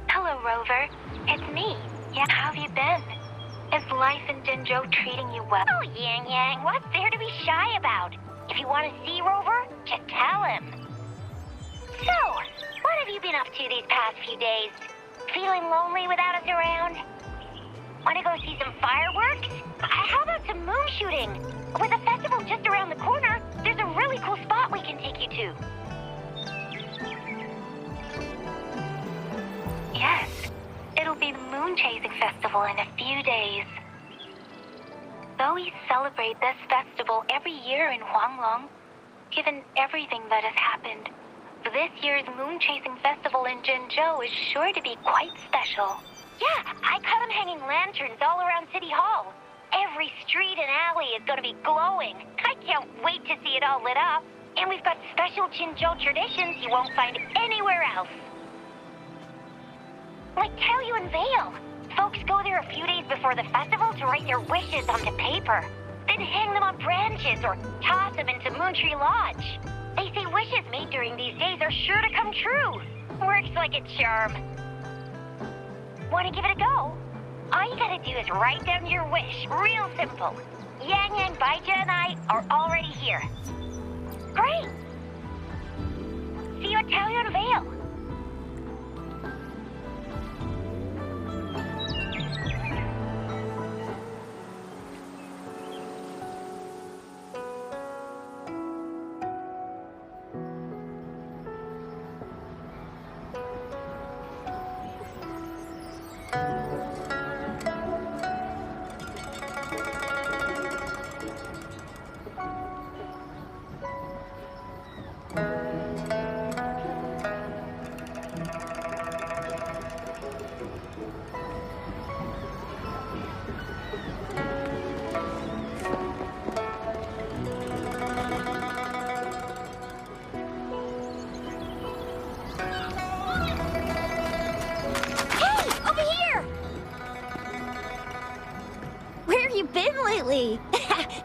Hello, Rover. It's me. Yeah, how have you been? Is life in Jinzhou treating you well? Oh, Yang Yang, what's there to be shy about? If you want to see Rover, just tell him. So, what have you been up to these past few days? Feeling lonely without us around? Want to go see some fireworks? How about some moon shooting? With a festival just around the corner, there's a really cool spot we can take you to. Yes. It'll be the Moon Chasing Festival in a few days. Though we celebrate this festival every year in Huanglong, given everything that has happened, this year's Moon Chasing Festival in Jinzhou is sure to be quite special. Yeah, I caught them hanging lanterns all around City Hall. Every street and alley is going to be glowing. I can't wait to see it all lit up. And we've got special Jinzhou traditions you won't find anywhere else. Like Taoyuan Vale. Folks go there a few days before the festival to write their wishes onto paper. Then hang them on branches or toss them into Moontree Lodge. They say wishes made during these days are sure to come true. Works like a charm. Want to give it a go? All you gotta do is write down your wish. Real simple. Yang Yang, Baija, and I are already here. Great! See you at Taoyuan Vale.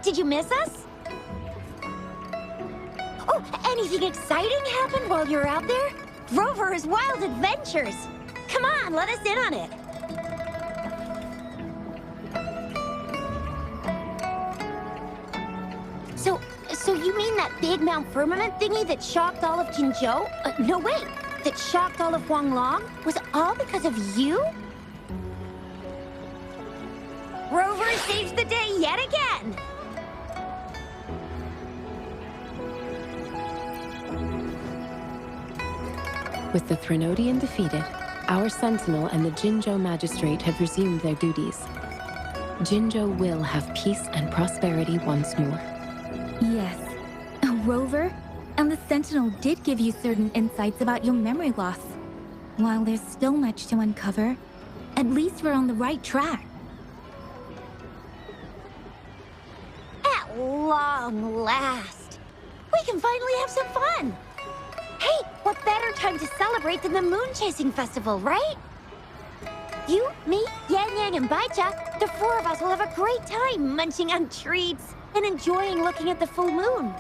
Did you miss us? Oh, anything exciting happened while you were out there? Rover's Wild Adventures! Come on, let us in on it! So you mean that big Mount Firmament thingy that shocked all of Jinzhou? No, wait! That shocked all of Huanglong? Was it all because of you? Rover saves the day yet again! With the Threnodian defeated, our Sentinel and the Jinzhou Magistrate have resumed their duties. Jinzhou will have peace and prosperity once more. Yes. Rover, and the Sentinel did give you certain insights about your memory loss. While there's still much to uncover, at least we're on the right track. At long last, we can finally have some fun! Hey, what better time to celebrate than the Moon Chasing Festival, right? You, me, Yang Yang, and Baija, the four of us will have a great time munching on treats and enjoying looking at the full moon.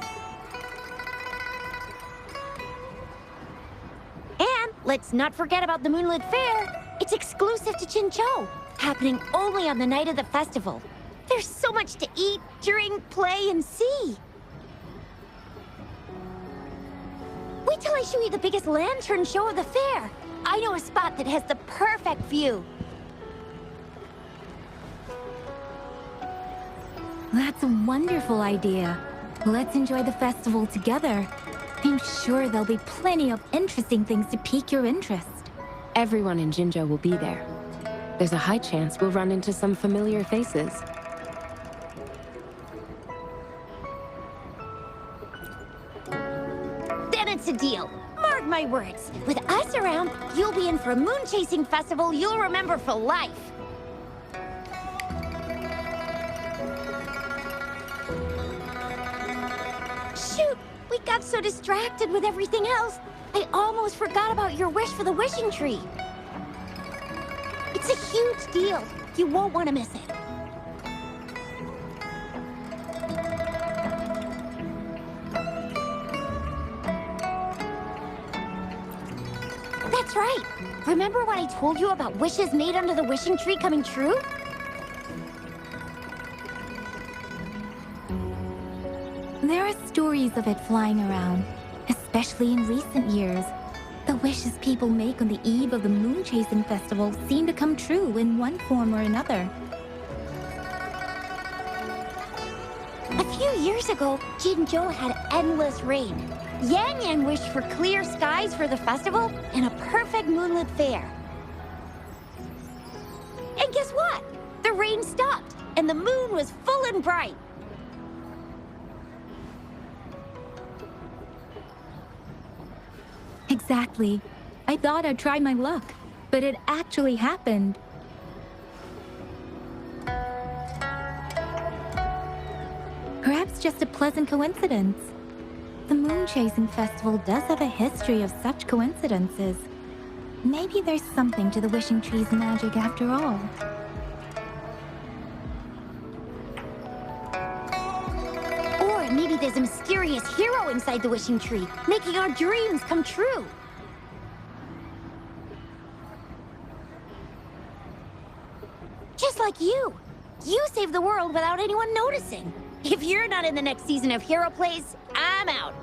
And let's not forget about the Moonlit Fair. It's exclusive to Jinzhou, happening only on the night of the festival. There's so much to eat, drink, play, and see. Wait till I show you the biggest lantern show of the fair. I know a spot that has the perfect view. That's a wonderful idea. Let's enjoy the festival together. I'm sure there'll be plenty of interesting things to pique your interest. Everyone in Jinzhou will be there. There's a high chance we'll run into some familiar faces. Then it's a deal. Mark my words. With us around, you'll be in for a moon chasing festival you'll remember for life. Shoot! We got so distracted with everything else, I almost forgot about your wish for the wishing tree. It's a huge deal. You won't want to miss it. That's right. Remember what I told you about wishes made under the wishing tree coming true? There are stories of it flying around, especially in recent years. The wishes people make on the eve of the moon chasing festival seem to come true in one form or another. A few years ago, Jinzhou had endless rain. Yang Yang wished for clear skies for the festival and a perfect moonlit fair. And guess what? The rain stopped, and the moon was full and bright. Exactly. I thought I'd try my luck, but it actually happened. Perhaps just a pleasant coincidence. The moon chasing festival does have a history of such coincidences. Maybe there's something to the wishing tree's magic after all. Or maybe there's a mysterious hero inside the wishing tree, making our dreams come true. Just like you. You saved the world without anyone noticing. If you're not in the next season of Hero Plays, I'm out.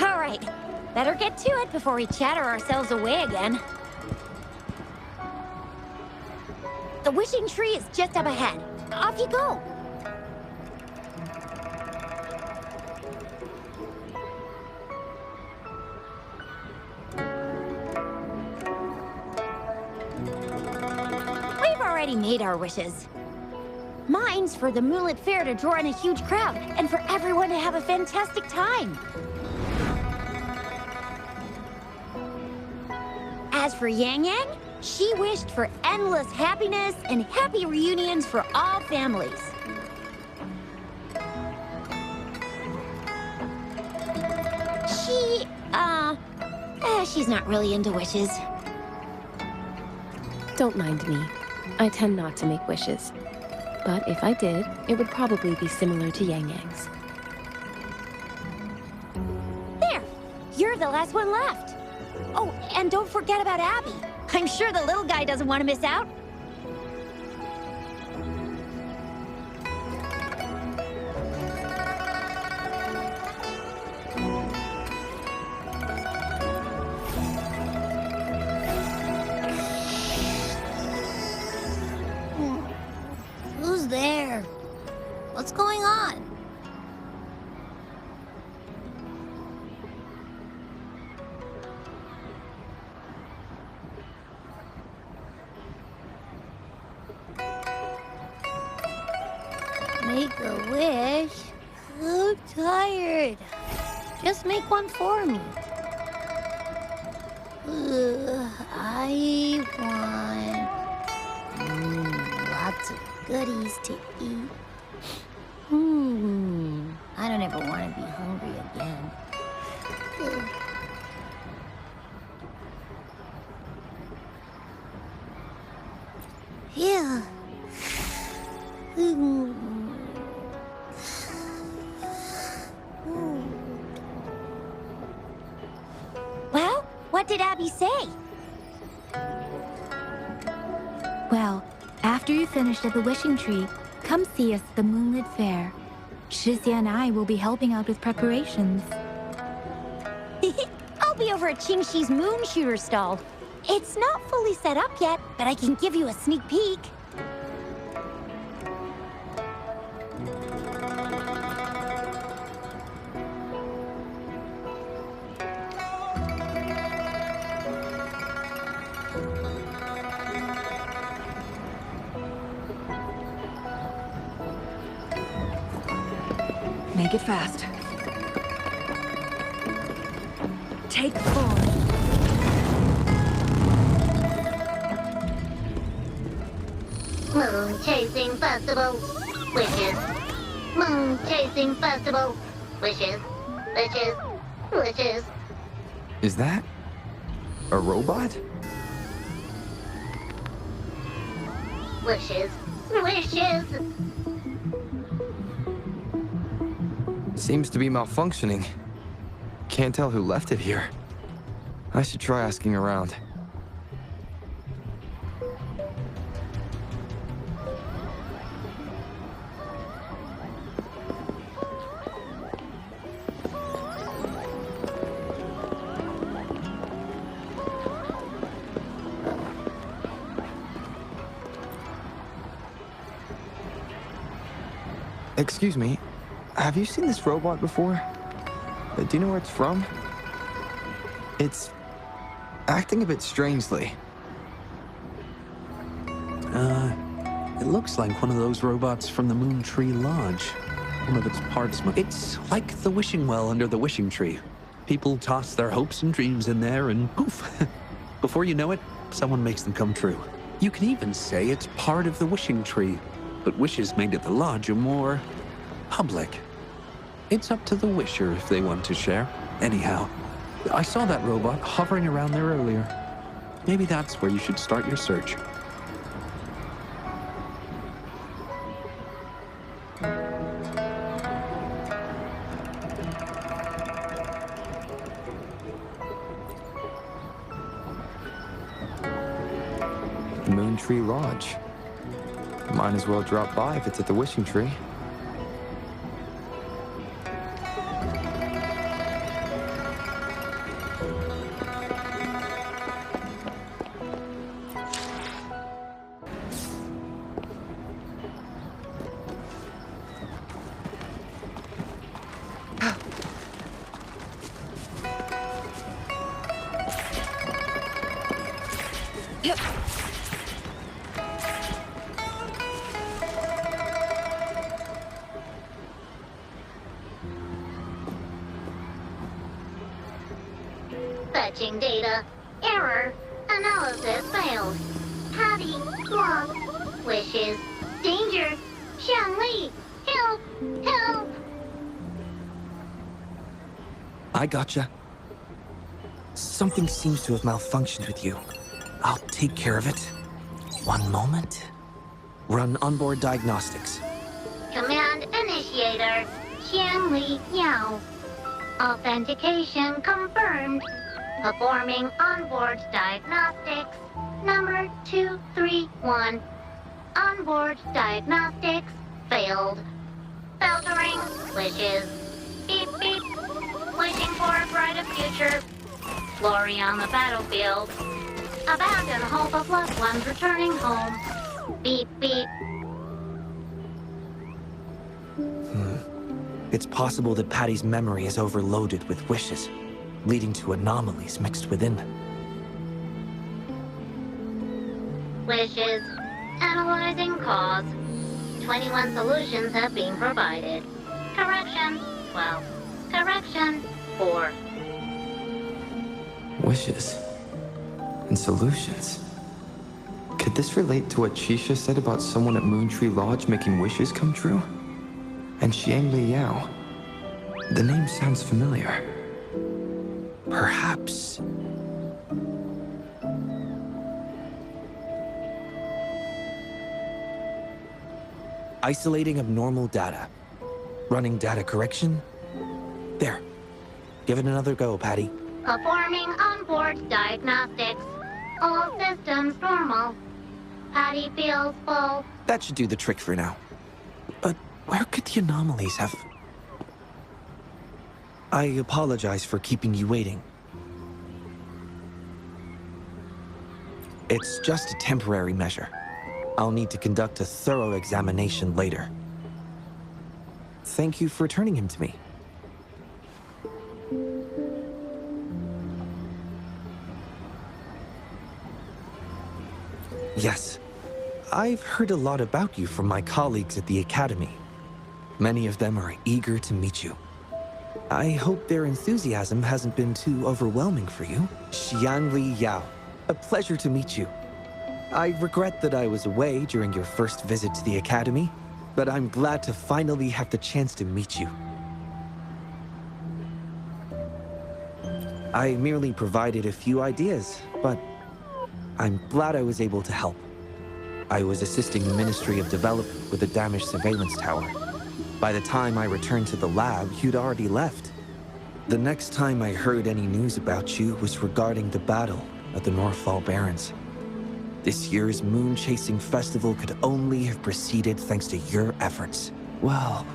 All right, better get to it before we chatter ourselves away again. The wishing tree is just up ahead. Off you go. We've already made our wishes. Mine's for the Moonlit Fair to draw in a huge crowd and for everyone to have a fantastic time. As for Yang Yang, she wished for endless happiness and happy reunions for all families. She's not really into wishes. Don't mind me. I tend not to make wishes. But if I did, it would probably be similar to Yang Yang's. There! You're the last one left. Oh, and don't forget about Abby. I'm sure the little guy doesn't want to miss out. Who's there? What's going on? Make a wish? I'm tired. Just make one for me. I want lots of goodies to eat. I don't ever want to be hungry again. Yeah. Well, what did Abby say? Well, after you finished at the wishing tree, come see us at the Moonlit Fair. Shizia and I will be helping out with preparations. I'll be over at Qingxi's moon shooter stall. It's not fully set up yet, but I can give you a sneak peek. Make it fast. Take 4. Moon Chasing Festival. Wishes. Moon Chasing Festival. Wishes. Wishes. Wishes. Is that a robot? Wishes. Wishes. Seems to be malfunctioning. Can't tell who left it here. I should try asking around. Excuse me, have you seen this robot before? Do you know where it's from? It's acting a bit strangely. It looks like one of those robots from the Moon Tree Lodge. One of its parts. It's like the wishing well under the wishing tree. People toss their hopes and dreams in there and poof. Before you know it, someone makes them come true. You can even say it's part of the wishing tree, but wishes made at the lodge are more public. It's up to the wisher if they want to share. Anyhow, I saw that robot hovering around there earlier. Maybe that's where you should start your search. Moon Tree Lodge. Might as well drop by if it's at the wishing tree. Fetching data. Error. Analysis failed. Patty. Lost. Wishes. Danger. Xiangli. Help. Help. I gotcha. Something seems to have malfunctioned with you. I'll take care of it. One moment. Run onboard diagnostics. Command initiator. Xiangli Yao. Authentication confirmed. Performing onboard diagnostics. Number 231. Onboard diagnostics failed. Filtering wishes. Beep beep. Wishing for a brighter future. Glory on the battlefield. Abandon hope of loved ones returning home. Beep beep. It's possible that Patty's memory is overloaded with wishes, leading to anomalies mixed within. Wishes. Analyzing cause. 21 solutions have been provided. Correction. 12. Correction. 4. Wishes. And solutions. Could this relate to what Chisha said about someone at Moon Tree Lodge making wishes come true? And Xiangli Yao. The name sounds familiar. Perhaps. Isolating abnormal data. Running data correction. There. Give it another go, Patty. Performing onboard diagnostics. All systems normal. Patty feels full. That should do the trick for now. But where could the anomalies have... I apologize for keeping you waiting. It's just a temporary measure. I'll need to conduct a thorough examination later. Thank you for returning him to me. Yes. I've heard a lot about you from my colleagues at the Academy. Many of them are eager to meet you. I hope their enthusiasm hasn't been too overwhelming for you. Xiangli Yao, a pleasure to meet you. I regret that I was away during your first visit to the Academy, but I'm glad to finally have the chance to meet you. I merely provided a few ideas, but I'm glad I was able to help. I was assisting the Ministry of Development with a damaged surveillance tower. By the time I returned to the lab, you'd already left. The next time I heard any news about you was regarding the battle at the Northfall Barrens. This year's moon-chasing festival could only have proceeded thanks to your efforts. Well,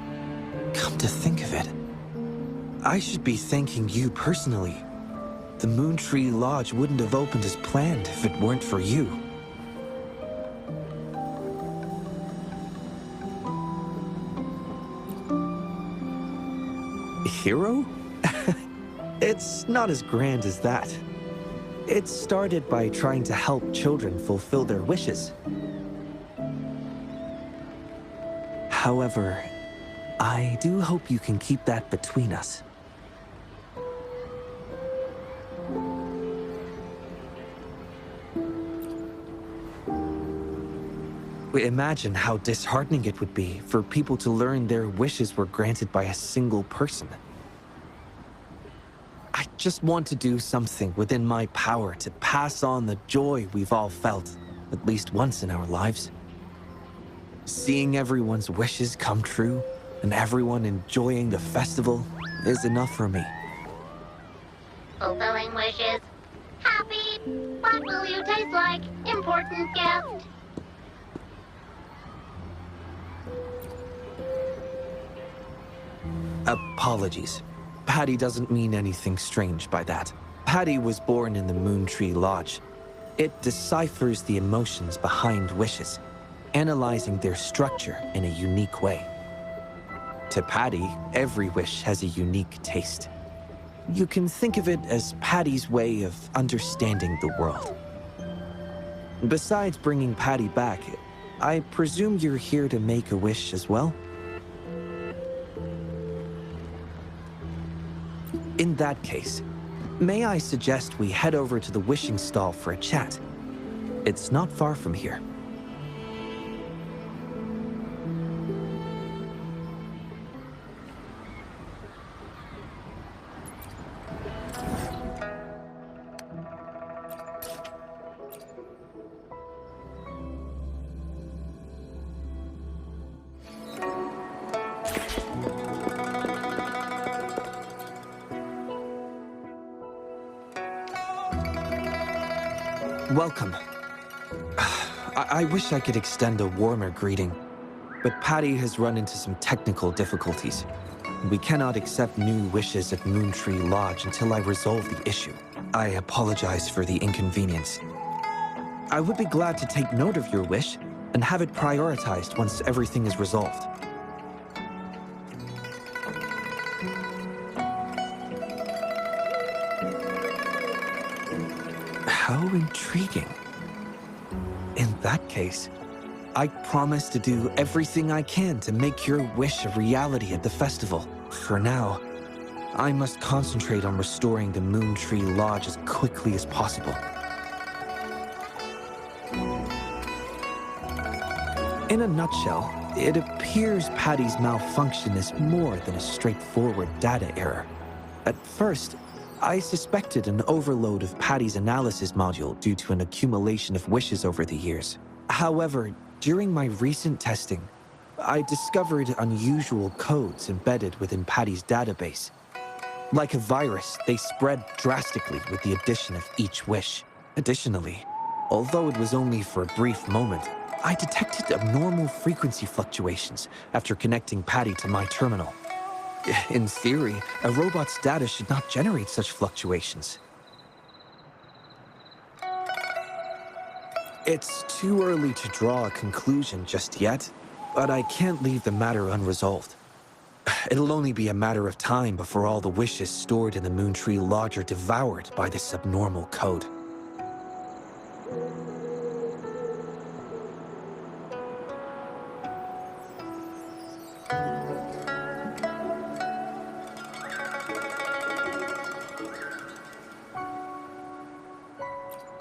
come to think of it, I should be thanking you personally. The Moontree Lodge wouldn't have opened as planned if it weren't for you. Hero? It's not as grand as that. It started by trying to help children fulfill their wishes. However, I do hope you can keep that between us. Imagine how disheartening it would be for people to learn their wishes were granted by a single person. I just want to do something within my power to pass on the joy we've all felt, at least once in our lives. Seeing everyone's wishes come true, and everyone enjoying the festival, is enough for me. Fulfilling wishes. Happy. What will you taste like? Important guest. Apologies. Patty doesn't mean anything strange by that. Patty was born in the Moontree Lodge. It deciphers the emotions behind wishes, analyzing their structure in a unique way. To Patty, every wish has a unique taste. You can think of it as Patty's way of understanding the world. Besides bringing Patty back, I presume you're here to make a wish as well? In that case, may I suggest we head over to the wishing stall for a chat? It's not far from here. Welcome. I wish I could extend a warmer greeting, but Patty has run into some technical difficulties. We cannot accept new wishes at Moontree Lodge until I resolve the issue. I apologize for the inconvenience. I would be glad to take note of your wish and have it prioritized once everything is resolved. How intriguing. In that case, I promise to do everything I can to make your wish a reality at the festival. For now, I must concentrate on restoring the Moontree Lodge as quickly as possible. In a nutshell, it appears Patty's malfunction is more than a straightforward data error. At first, I suspected an overload of Patty's analysis module due to an accumulation of wishes over the years. However, during my recent testing, I discovered unusual codes embedded within Patty's database. Like a virus, they spread drastically with the addition of each wish. Additionally, although it was only for a brief moment, I detected abnormal frequency fluctuations after connecting Patty to my terminal. In theory, a robot's data should not generate such fluctuations. It's too early to draw a conclusion just yet, but I can't leave the matter unresolved. It'll only be a matter of time before all the wishes stored in the Moontree Lodge are devoured by this abnormal code.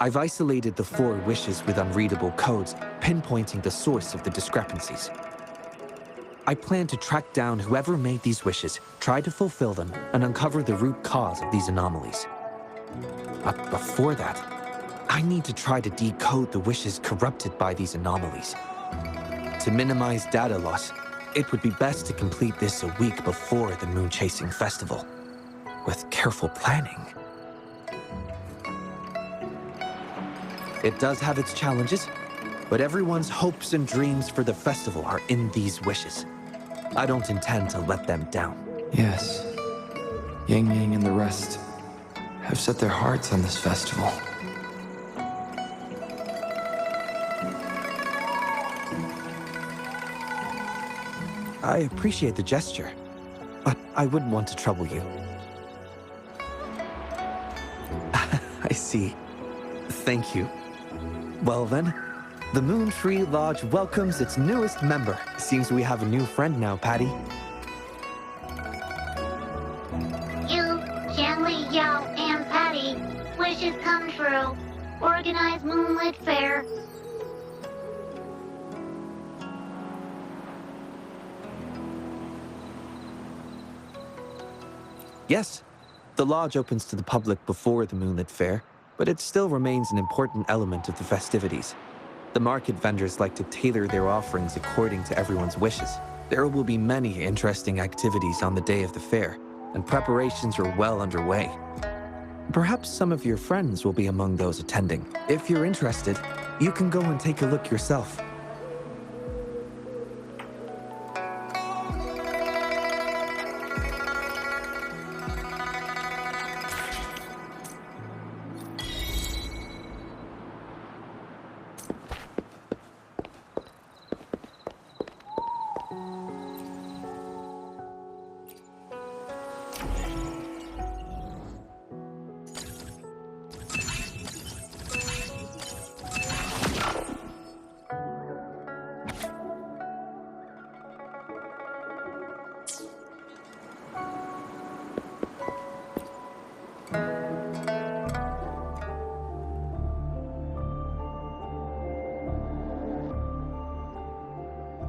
I've isolated the 4 wishes with unreadable codes, pinpointing the source of the discrepancies. I plan to track down whoever made these wishes, try to fulfill them, and uncover the root cause of these anomalies. But before that, I need to try to decode the wishes corrupted by these anomalies. To minimize data loss, It would be best to complete this a week before the moon chasing festival, with careful planning. It does have its challenges, but everyone's hopes and dreams for the festival are in these wishes. I don't intend to let them down. Yes. Yang Yang and the rest have set their hearts on this festival. I appreciate the gesture, but I wouldn't want to trouble you. I see. Thank you. Well then, the Moon Tree Lodge welcomes its newest member. Seems we have a new friend now, Patty. You, Shanley, Yao, and Patty, wishes come true. Organize Moonlit Fair. Yes, the lodge opens to the public before the Moonlit Fair, but it still remains an important element of the festivities. The market vendors like to tailor their offerings according to everyone's wishes. There will be many interesting activities on the day of the fair, and preparations are well underway. Perhaps some of your friends will be among those attending. If you're interested, you can go and take a look yourself.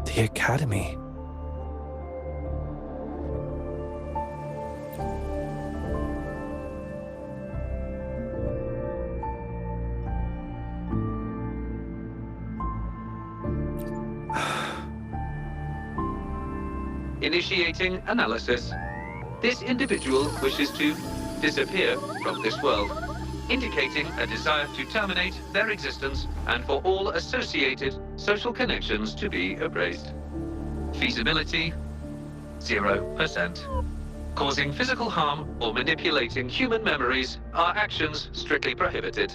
The Academy. Initiating analysis. This individual wishes to disappear from this world, indicating a desire to terminate their existence and for all associated social connections to be erased. Feasibility, 0%. Causing physical harm or manipulating human memories are actions strictly prohibited.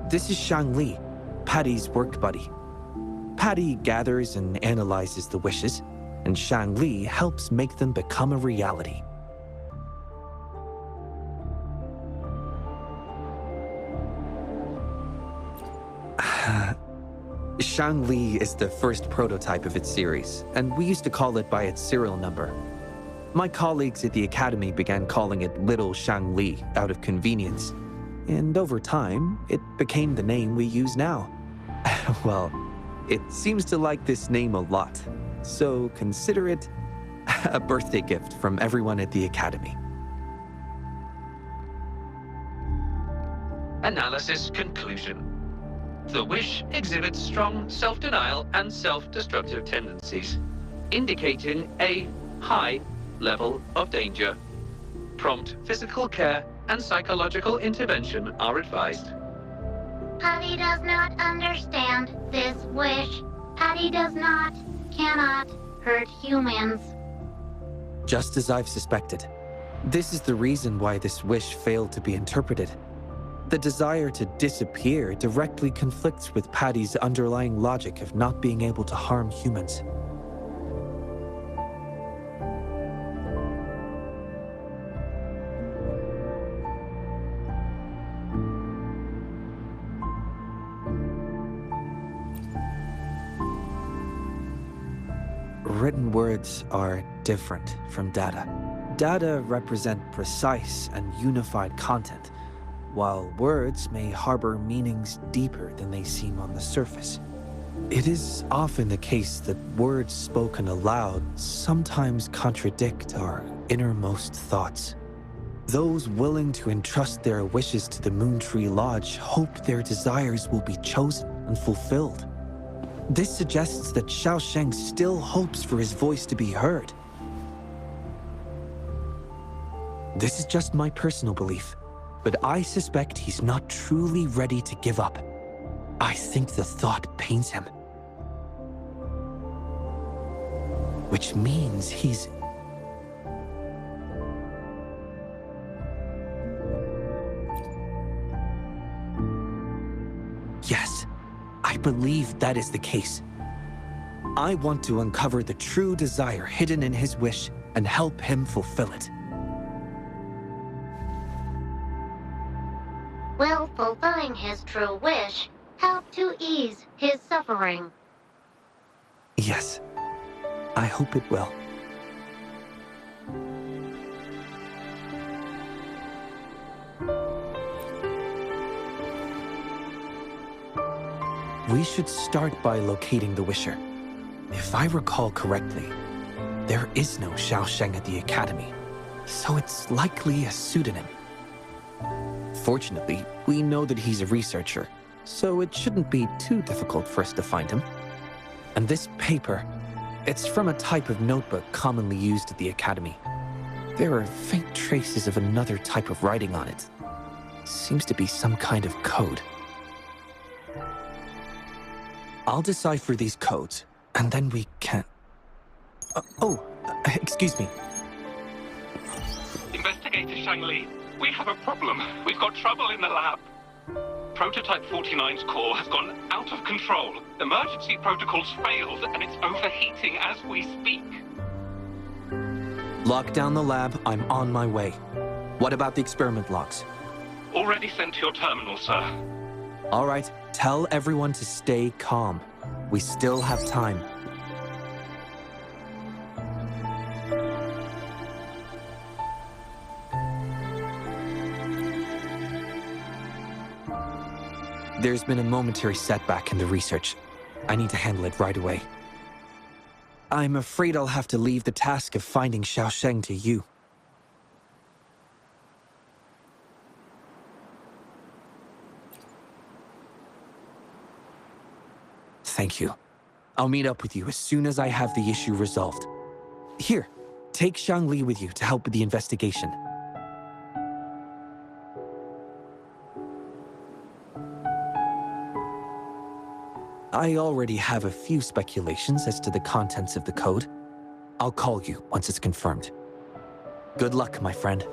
This is Shang Li, Patty's work buddy. Patty gathers and analyzes the wishes, and Shang Li helps make them become a reality. Shang Li is the first prototype of its series, and we used to call it by its serial number. My colleagues at the Academy began calling it Little Shang Li out of convenience, and over time, it became the name we use now. Well, it seems to like this name a lot, so consider it a birthday gift from everyone at the Academy. Analysis conclusion. The wish exhibits strong self-denial and self-destructive tendencies, indicating a high level of danger. Prompt physical care and psychological intervention are advised. Patty does not understand this wish. Patty does not, cannot hurt humans. Just as I've suspected. This is the reason why this wish failed to be interpreted. The desire to disappear directly conflicts with Patty's underlying logic of not being able to harm humans. Written words are different from data. Data represent precise and unified content, while words may harbor meanings deeper than they seem on the surface. It is often the case that words spoken aloud sometimes contradict our innermost thoughts. Those willing to entrust their wishes to the Moon Tree Lodge hope their desires will be chosen. and fulfilled. This suggests that Xiaosheng still hopes for his voice to be heard. This is just my personal belief, but I suspect he's not truly ready to give up. I think the thought pains him. Which means he's... Yes, I believe that is the case. I want to uncover the true desire hidden in his wish and help him fulfill it. Will fulfilling his true wish help to ease his suffering? Yes, I hope it will. We should start by locating the Wisher. If I recall correctly, there is no Xiaosheng at the Academy, so it's likely a pseudonym. Fortunately, we know that he's a researcher, so it shouldn't be too difficult for us to find him. And this paper, it's from a type of notebook commonly used at the Academy. There are faint traces of another type of writing on it. Seems to be some kind of code. I'll decipher these codes, and then we can... excuse me. Investigator Shangli, we have a problem. We've got trouble in the lab. Prototype 49's core has gone out of control. Emergency protocols failed, and it's overheating as we speak. Lock down the lab. I'm on my way. What about the experiment logs? Already sent to your terminal, sir. All right, tell everyone to stay calm. We still have time. There's been a momentary setback in the research. I need to handle it right away. I'm afraid I'll have to leave the task of finding Xiaosheng to you. Thank you. I'll meet up with you as soon as I have the issue resolved. Here, take Shangli with you to help with the investigation. I already have a few speculations as to the contents of the code. I'll call you once it's confirmed. Good luck, my friend.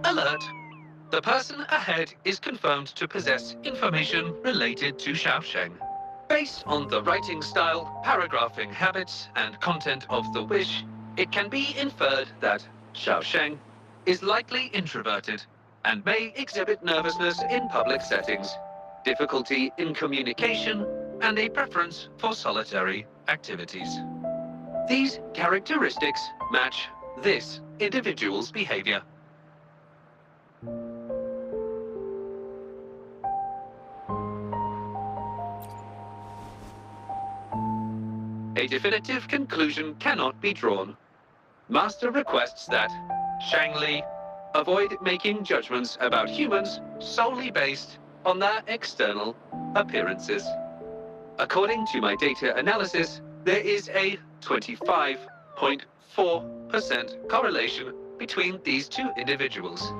Alert! The person ahead is confirmed to possess information related to Xiaosheng. Based on the writing style, paragraphing habits, and content of the wish, it can be inferred that Xiaosheng is likely introverted and may exhibit nervousness in public settings, difficulty in communication, and a preference for solitary activities. These characteristics match this individual's behavior. A definitive conclusion cannot be drawn. Master requests that Shangli avoid making judgments about humans solely based on their external appearances. According to my data analysis, there is a 25.4% correlation between these two individuals.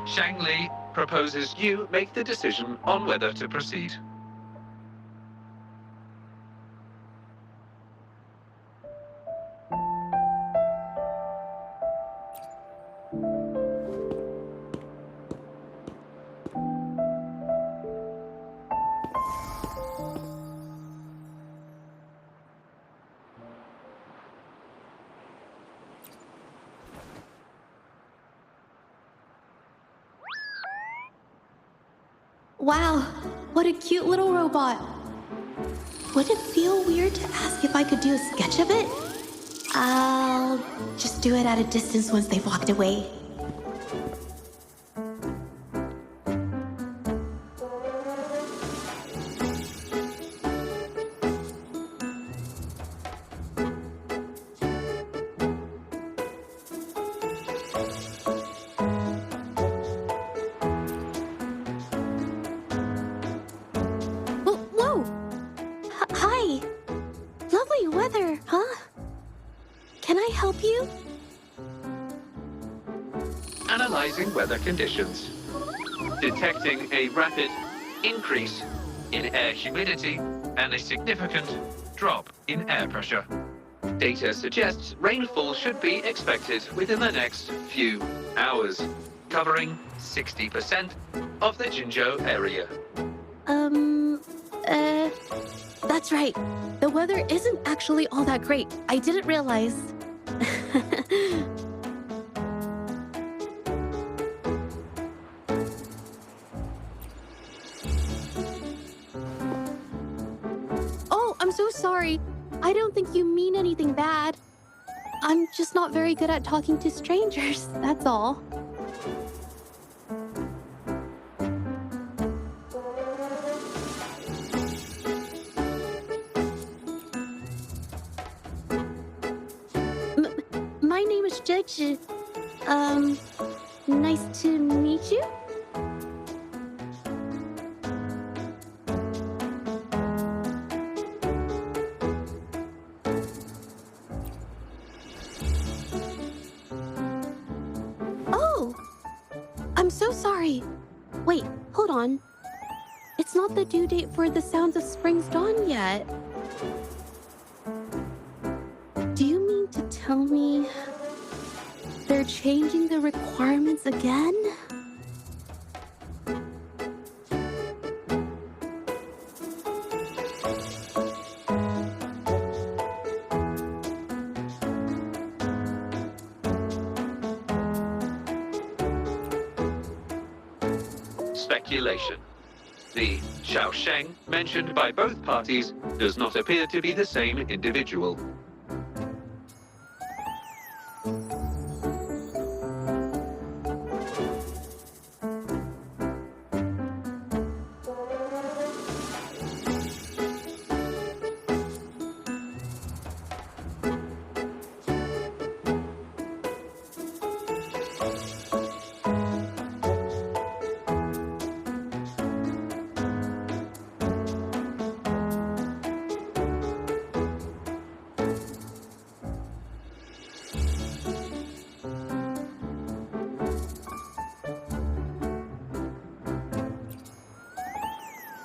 Shangli proposes you make the decision on whether to proceed. Wow, what a cute little robot. Would it feel weird to ask if I could do a sketch of it? I'll just do it at a distance once they've walked away. Whoa! Hi! Lovely weather, huh? Can I help you? Analyzing weather conditions. Detecting a rapid increase in air humidity and a significant drop in air pressure. Data suggests rainfall should be expected within the next few hours, covering 60% of the Jinzhou area. That's right. The weather isn't actually all that great. I didn't realize. Oh, I'm so sorry. I don't think you mean anything bad. I'm just not very good at talking to strangers, that's all. My name is Zhezhi. Nice to meet you. Oh! I'm so sorry. Wait, hold on. It's not the due date for The Sounds of Spring's Dawn yet. Do you mean to tell me they're changing the requirements again? Speculation. The Xiaosheng mentioned by both parties does not appear to be the same individual.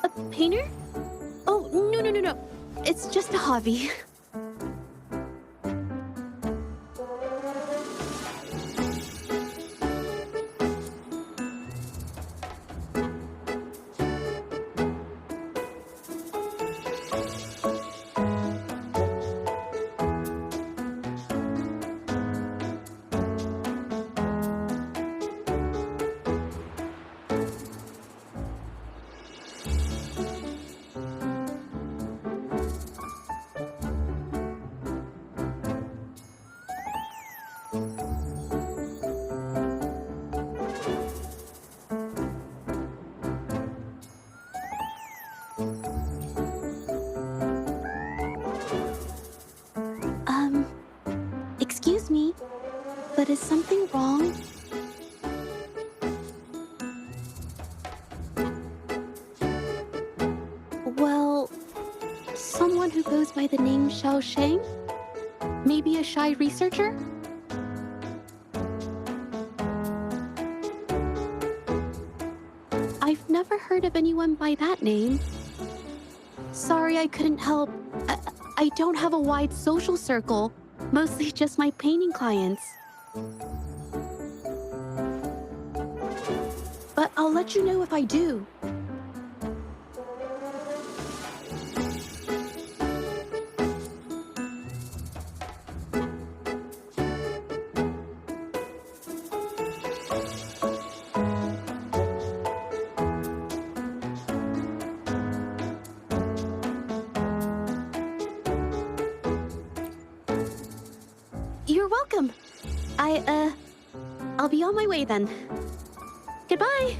A painter? Oh, no. It's just a hobby. Excuse me, but is something wrong? Well, someone who goes by the name Xiaosheng? Maybe a shy researcher? I've never heard of anyone by that name. Sorry I couldn't help. I don't have a wide social circle. Mostly just my painting clients. But I'll let you know if I do. welcome. I'll be on my way then. Goodbye.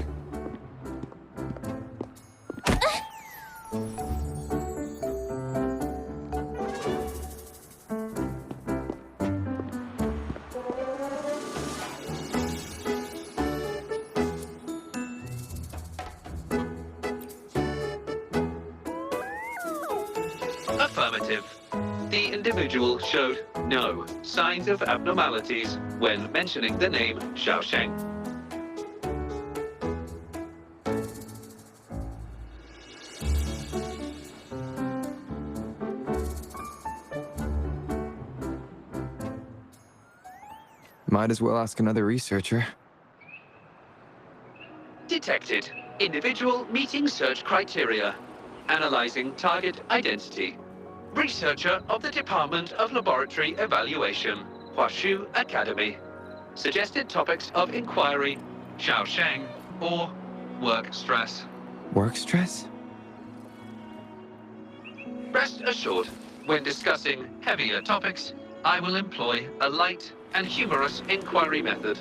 Affirmative. The individual showed no signs of abnormalities when mentioning the name Xiaosheng. Might as well ask another researcher. Detected. Individual meeting search criteria. Analyzing target identity. Researcher of the Department of Laboratory Evaluation, Huashu Academy. Suggested topics of inquiry, Xiaosheng, or work stress. Work stress? Rest assured, when discussing heavier topics, I will employ a light and humorous inquiry method.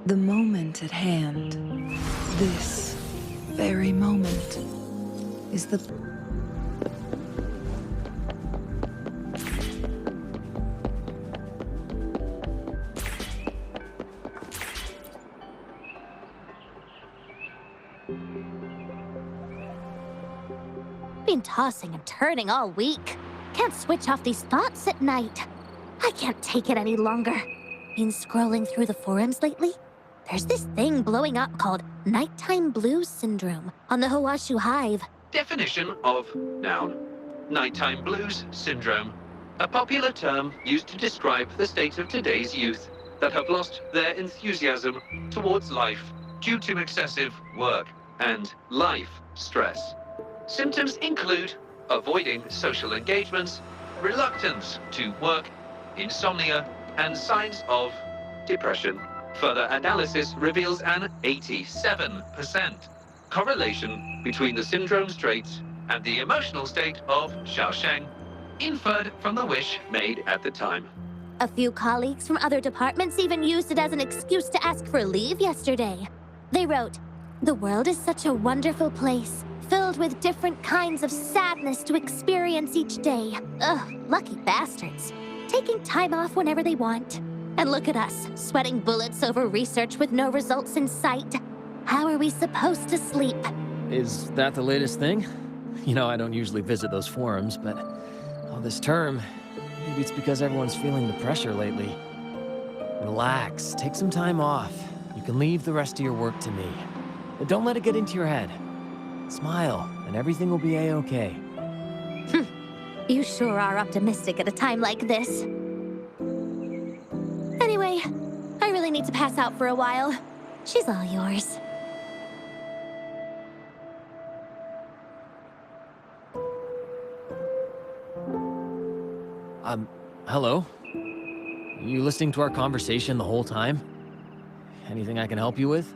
The moment at hand, this very moment, is the... Been tossing and turning all week. Can't switch off these thoughts at night. I can't take it any longer. Been scrolling through the forums lately? There's this thing blowing up called nighttime blues syndrome on the Hawashu Hive. Definition of noun. Nighttime blues syndrome. A popular term used to describe the state of today's youth that have lost their enthusiasm towards life due to excessive work and life stress. Symptoms include avoiding social engagements, reluctance to work, insomnia, and signs of depression. Further analysis reveals an 87% correlation between the syndrome's traits and the emotional state of Xiaosheng, inferred from the wish made at the time. A few colleagues from other departments even used it as an excuse to ask for leave yesterday. They wrote, "The world is such a wonderful place, filled with different kinds of sadness to experience each day. Ugh, lucky bastards. Taking time off whenever they want. And look at us, sweating bullets over research with no results in sight. How are we supposed to sleep?" Is that the latest thing? You know, I don't usually visit those forums, but this term, maybe it's because everyone's feeling the pressure lately. Relax, take some time off. You can leave the rest of your work to me. But don't let it get into your head. Smile, and everything will be a-okay. You sure are optimistic at a time like this. Anyway, I really need to pass out for a while. She's all yours. Hello? You listening to our conversation the whole time? Anything I can help you with?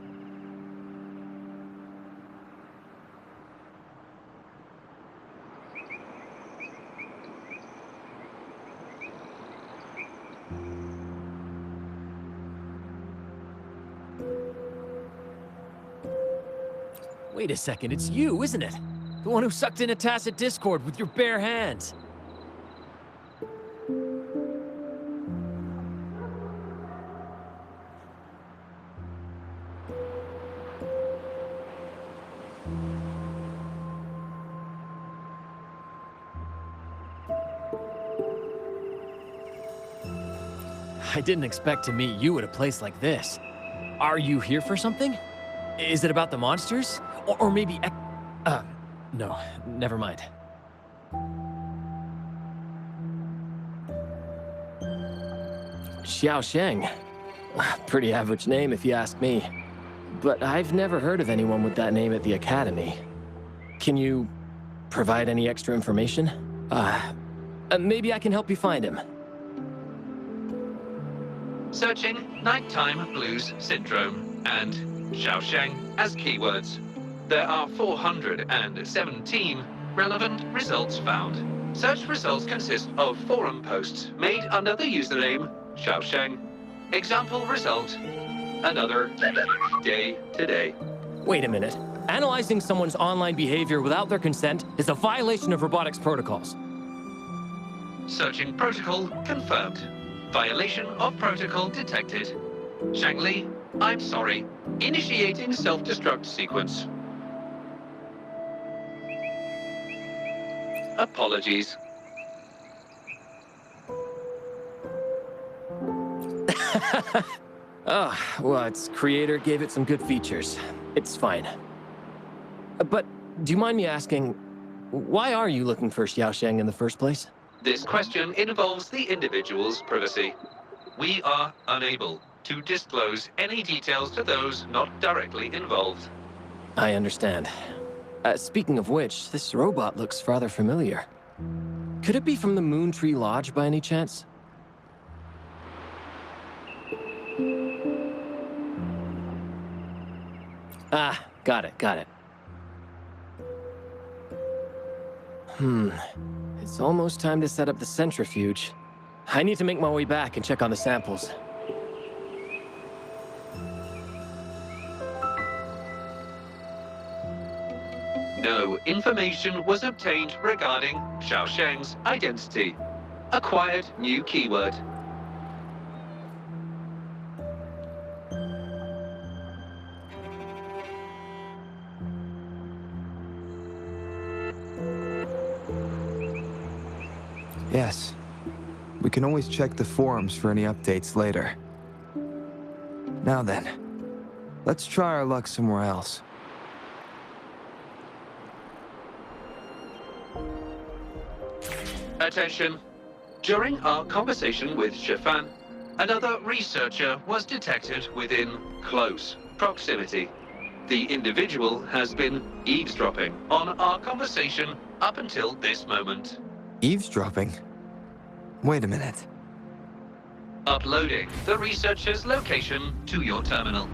Wait a second, it's you, isn't it? The one who sucked in a tacit discord with your bare hands. I didn't expect to meet you at a place like this. Are you here for something? Is it about the monsters? Or maybe... no, never mind. Xiao Sheng. Pretty average name if you ask me. But I've never heard of anyone with that name at the Academy. Can you provide any extra information? Maybe I can help you find him. Searching Nighttime Blues Syndrome and Xiao Sheng as keywords. There are 417 relevant results found. Such results consist of forum posts made under the username Xiao Sheng. Example result: another day today. Wait a minute. Analyzing someone's online behavior without their consent is a violation of robotics protocols. Searching protocol confirmed. Violation of protocol detected. Shangli, I'm sorry. Initiating self-destruct sequence. Apologies. Oh, well, its creator gave it some good features. It's fine. But do you mind me asking, why are you looking for Xiao Sheng in the first place? This question involves the individual's privacy. We are unable to disclose any details to those not directly involved. I understand. Speaking of which, this robot looks rather familiar. Could it be from the Moontree Lodge by any chance? Ah, got it. It's almost time to set up the centrifuge. I need to make my way back and check on the samples. No information was obtained regarding Xiao Sheng's identity. Acquired new keyword. Yes. We can always check the forums for any updates later. Now then, let's try our luck somewhere else. Attention. During our conversation with Shifan, another researcher was detected within close proximity. The individual has been eavesdropping on our conversation up until this moment. Eavesdropping? Wait a minute. Uploading the researcher's location to your terminal.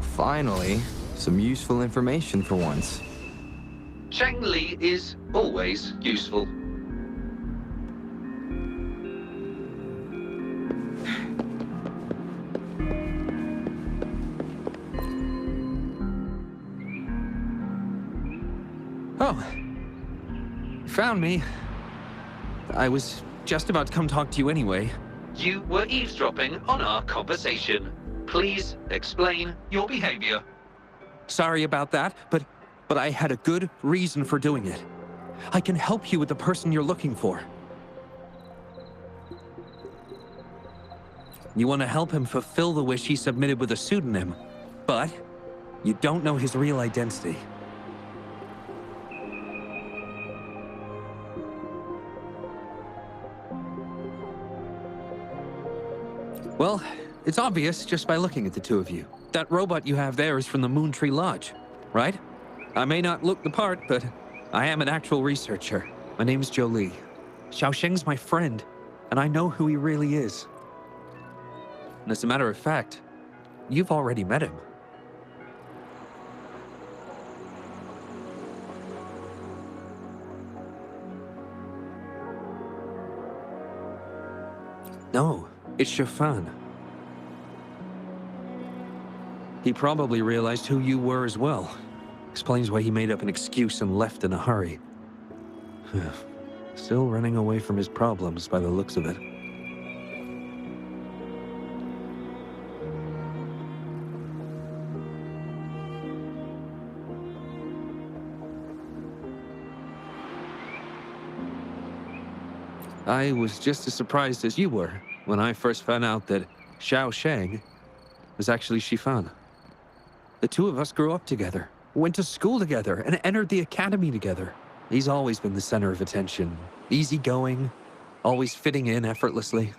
Finally, some useful information for once. Cheng Li is always useful. Oh. Found me. I was just about to come talk to you anyway. You were eavesdropping on our conversation. Please explain your behavior. Sorry about that, but I had a good reason for doing it. I can help you with the person you're looking for. You want to help him fulfill the wish he submitted with a pseudonym, but you don't know his real identity. Well, it's obvious just by looking at the two of you. That robot you have there is from the Moontree Lodge, right? I may not look the part, but I am an actual researcher. My name's Jolie. Xiao Sheng's my friend, and I know who he really is. And as a matter of fact, you've already met him. No, it's Shifan. He probably realized who you were as well. Explains why he made up an excuse and left in a hurry. Still running away from his problems by the looks of it. I was just as surprised as you were. when I first found out that Xiao Sheng was actually Shifan. The two of us grew up together, went to school together, and entered the academy together. He's always been the center of attention, easygoing, always fitting in effortlessly.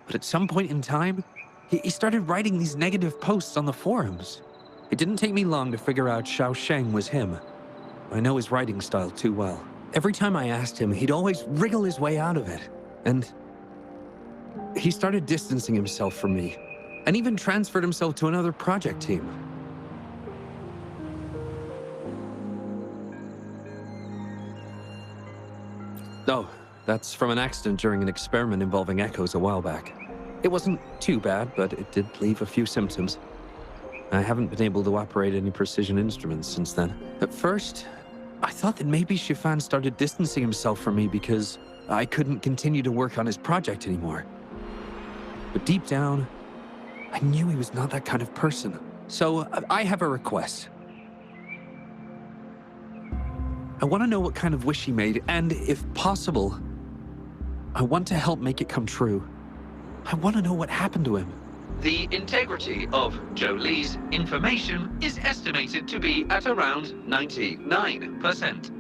But at some point in time, he started writing these negative posts on the forums. It didn't take me long to figure out Xiao Sheng was him. I know his writing style too well. Every time I asked him, he'd always wriggle his way out of it. And he started distancing himself from me, and even transferred himself to another project team. Oh, that's from an accident during an experiment involving echoes a while back. It wasn't too bad, but it did leave a few symptoms. I haven't been able to operate any precision instruments since then. At first, I thought that maybe Shifan started distancing himself from me because I couldn't continue to work on his project anymore. But deep down, I knew he was not that kind of person. So I have a request. I want to know what kind of wish he made, and if possible, I want to help make it come true. I want to know what happened to him. The integrity of Zhou Li's information is estimated to be at around 99%.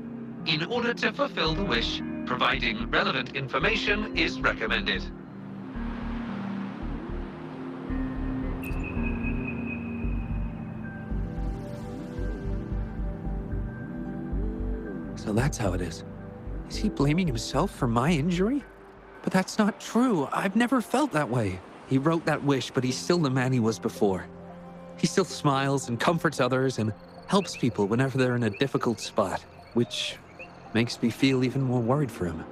In order to fulfill the wish, providing relevant information is recommended. So that's how it is. Is he blaming himself for my injury? But that's not true. I've never felt that way. He wrote that wish, but he's still the man he was before. He still smiles and comforts others and helps people whenever they're in a difficult spot, which makes me feel even more worried for him.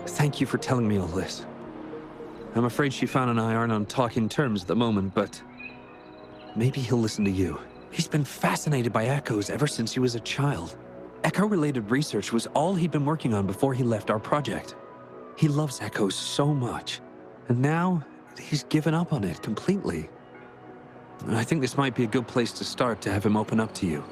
Thank you for telling me all this. I'm afraid Shifan and I aren't on talking terms at the moment, but maybe he'll listen to you. He's been fascinated by echoes ever since he was a child. Echo-related research was all he'd been working on before he left our project. He loves echoes so much, and now he's given up on it completely. I think this might be a good place to start to have him open up to you.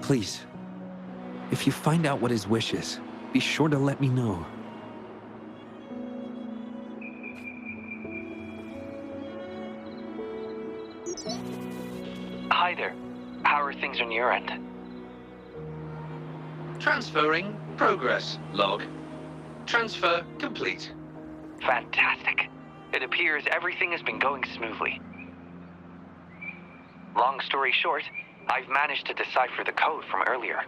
Please, if you find out what his wish is, be sure to let me know. Hi there. How are things on your end? Transferring progress log. Transfer complete. Fantastic. It appears everything has been going smoothly. Long story short, I've managed to decipher the code from earlier.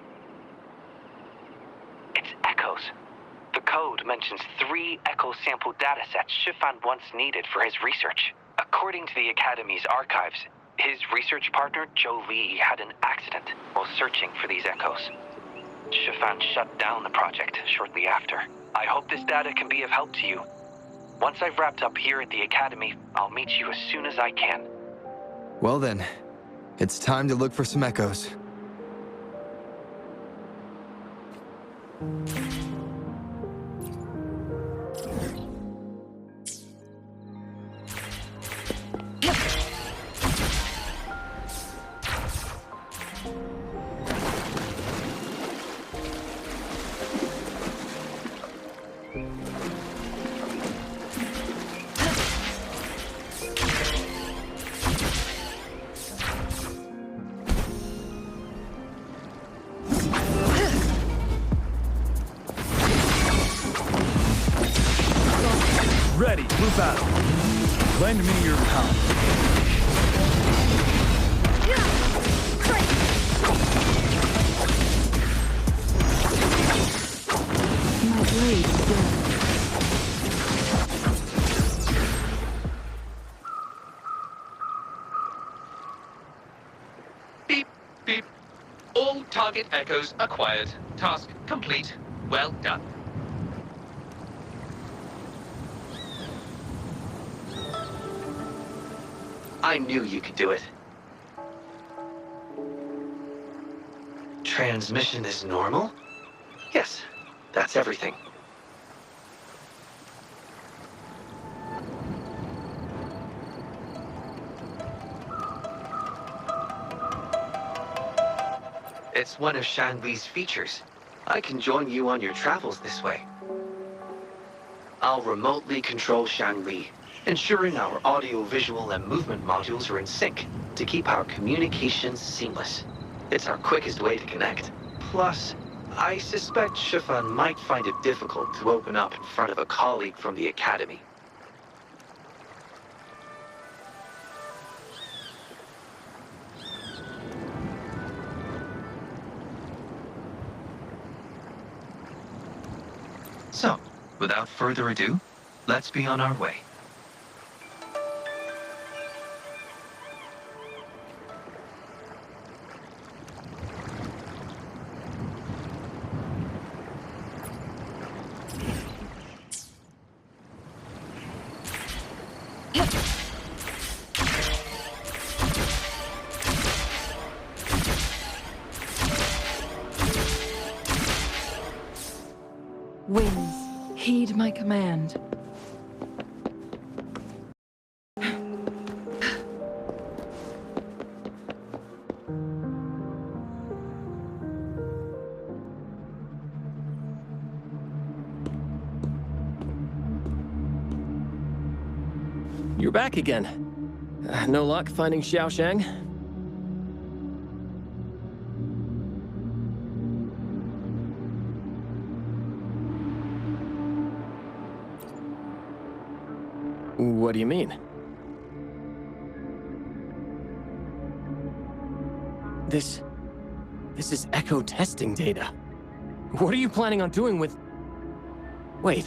It's echoes. The code mentions 3 echo sample datasets Shifan once needed for his research. According to the Academy's archives, his research partner, Zhou Li, had an accident while searching for these echoes. Shifan shut down the project shortly after. I hope this data can be of help to you. Once I've wrapped up here at the Academy, I'll meet you as soon as I can. Well then, it's time to look for some echoes. Ready, move out. Lend me your power. My blade is dead. Beep, beep. All target echoes acquired. Task complete. Well done. I knew you could do it. Transmission is normal? Yes, that's everything. It's one of Shanli's features. I can join you on your travels this way. I'll remotely control Shanli, ensuring our audio, visual, and movement modules are in sync to keep our communications seamless. It's our quickest way to connect. Plus, I suspect Shifan might find it difficult to open up in front of a colleague from the Academy. So, without further ado, let's be on our way. Winds, heed my command. You're back again. No luck finding Xiaoshang? What do you mean? This is Echo testing data. What are you planning on doing with... Wait,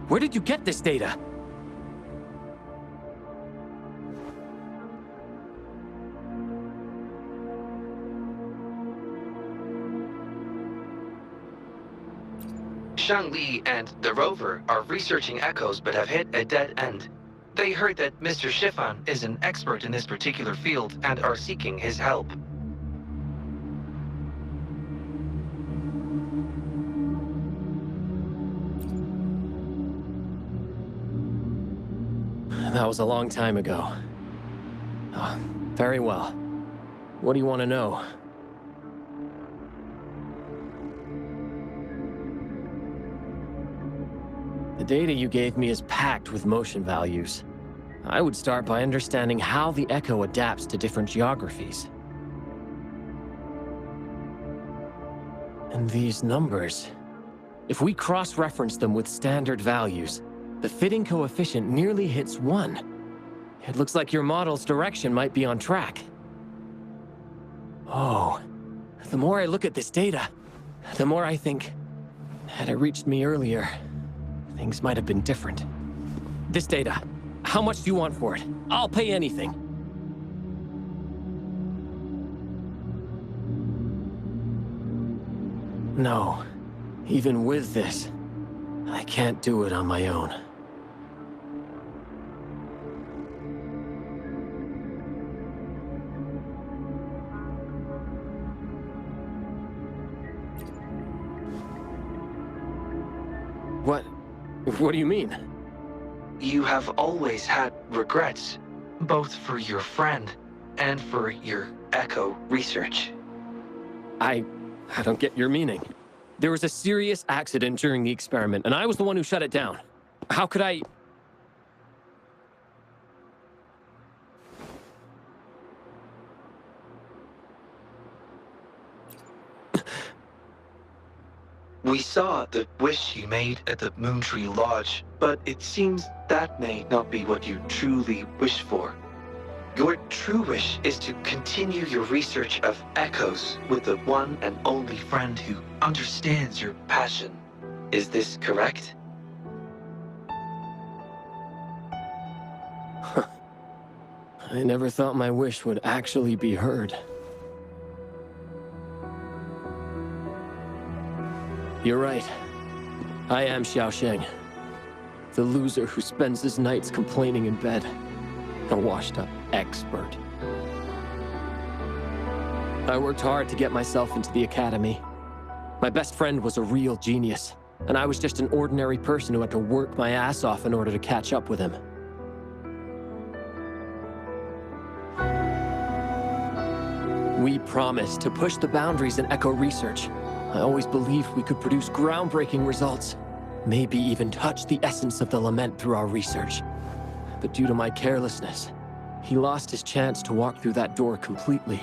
where did you get this data? Shangli and the rover are researching echoes but have hit a dead end. They heard that Mr. Shifan is an expert in this particular field and are seeking his help. That was a long time ago. Oh, very well. What do you want to know? The data you gave me is packed with motion values. I would start by understanding how the Echo adapts to different geographies. And these numbers... If we cross-reference them with standard values, the fitting coefficient nearly hits 1. It looks like your model's direction might be on track. Oh, the more I look at this data, the more I think, had it reached me earlier, things might have been different. This data, how much do you want for it? I'll pay anything. No, even with this, I can't do it on my own. What do you mean? You have always had regrets, both for your friend and for your Echo research. I don't get your meaning. There was a serious accident during the experiment, and I was the one who shut it down. How could I... We saw the wish you made at the Moontree Lodge, but it seems that may not be what you truly wish for. Your true wish is to continue your research of echoes with the one and only friend who understands your passion. Is this correct? I never thought my wish would actually be heard. You're right. I am Xiaosheng. The loser who spends his nights complaining in bed. A washed-up expert. I worked hard to get myself into the academy. My best friend was a real genius, and I was just an ordinary person who had to work my ass off in order to catch up with him. We promised to push the boundaries in echo research. I always believed we could produce groundbreaking results. Maybe even touch the essence of the lament through our research. But due to my carelessness, he lost his chance to walk through that door completely.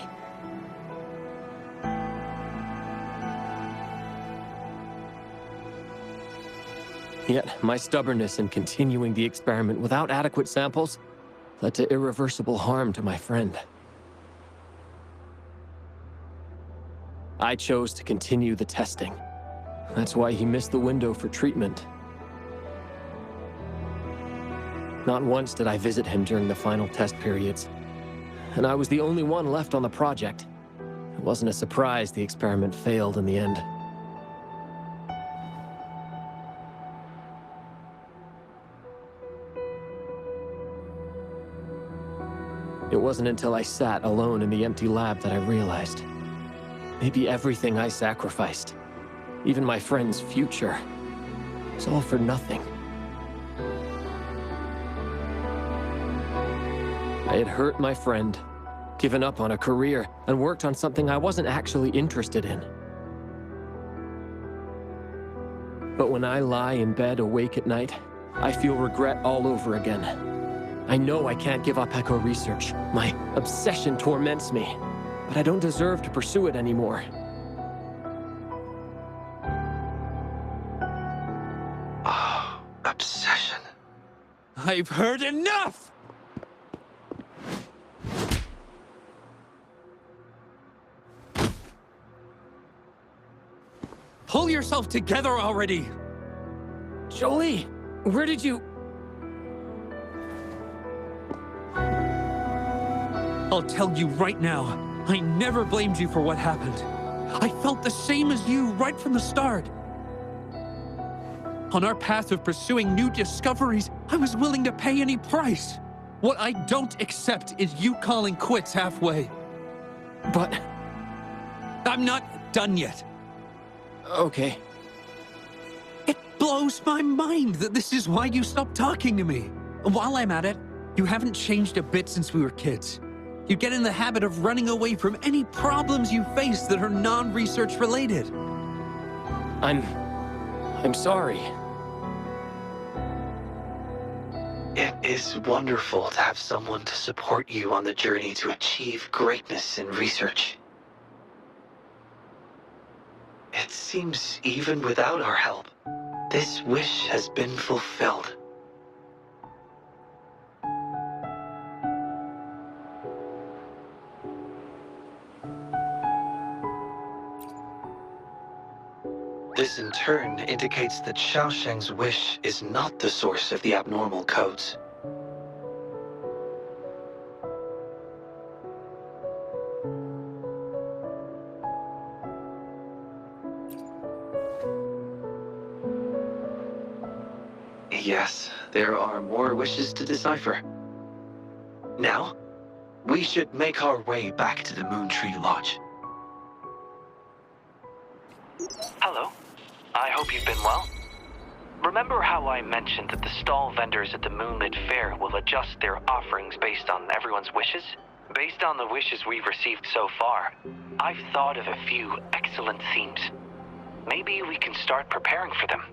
Yet, my stubbornness in continuing the experiment without adequate samples led to irreversible harm to my friend. I chose to continue the testing. That's why he missed the window for treatment. Not once did I visit him during the final test periods, and I was the only one left on the project. It wasn't a surprise the experiment failed in the end. It wasn't until I sat alone in the empty lab that I realized. Maybe everything I sacrificed, even my friend's future, was all for nothing. I had hurt my friend, given up on a career, and worked on something I wasn't actually interested in. But when I lie in bed awake at night, I feel regret all over again. I know I can't give up echo research. My obsession torments me, but I don't deserve to pursue it anymore. Oh, obsession. I've heard enough! Pull yourself together already! Jolie, where did you... I'll tell you right now, I never blamed you for what happened. I felt the same as you right from the start. On our path of pursuing new discoveries, I was willing to pay any price. What I don't accept is you calling quits halfway. But... I'm not done yet. Okay. It blows my mind that this is why you stopped talking to me. While I'm at it, you haven't changed a bit since we were kids. You get in the habit of running away from any problems you face that are non-research related. I'm sorry. It is wonderful to have someone to support you on the journey to achieve greatness in research. It seems even without our help, this wish has been fulfilled. This in turn indicates that Xiaosheng's wish is not the source of the abnormal codes. Yes, there are more wishes to decipher. Now, we should make our way back to the Moontree Lodge. Hello. I hope you've been well. Remember how I mentioned that the stall vendors at the Moonlit Fair will adjust their offerings based on everyone's wishes? Based on the wishes we've received so far, I've thought of a few excellent themes. Maybe we can start preparing for them.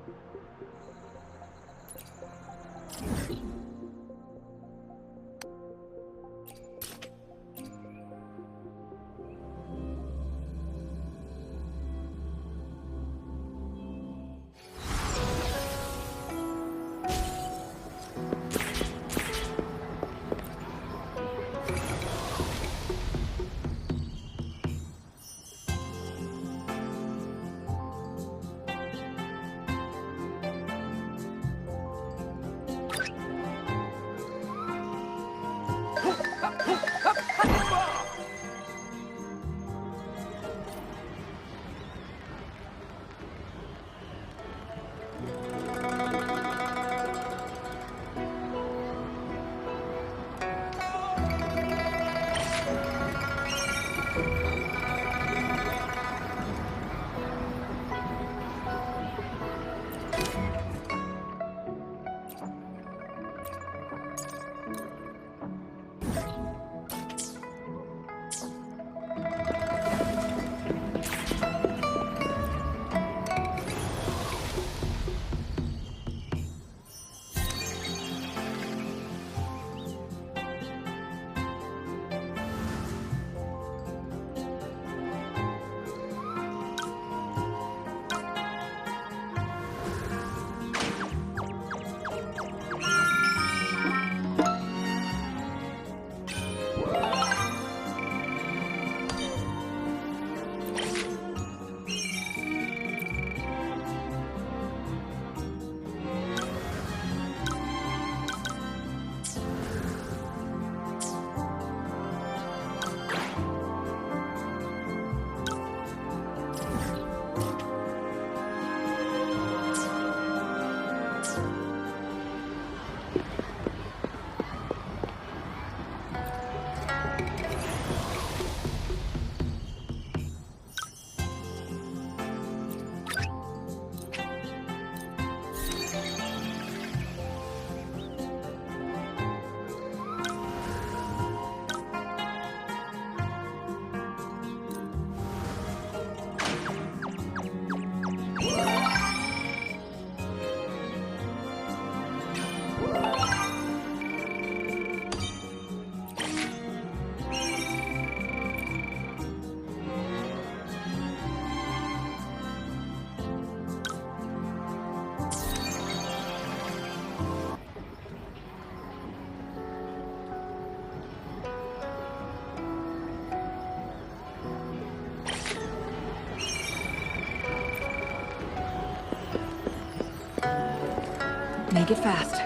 Make it fast.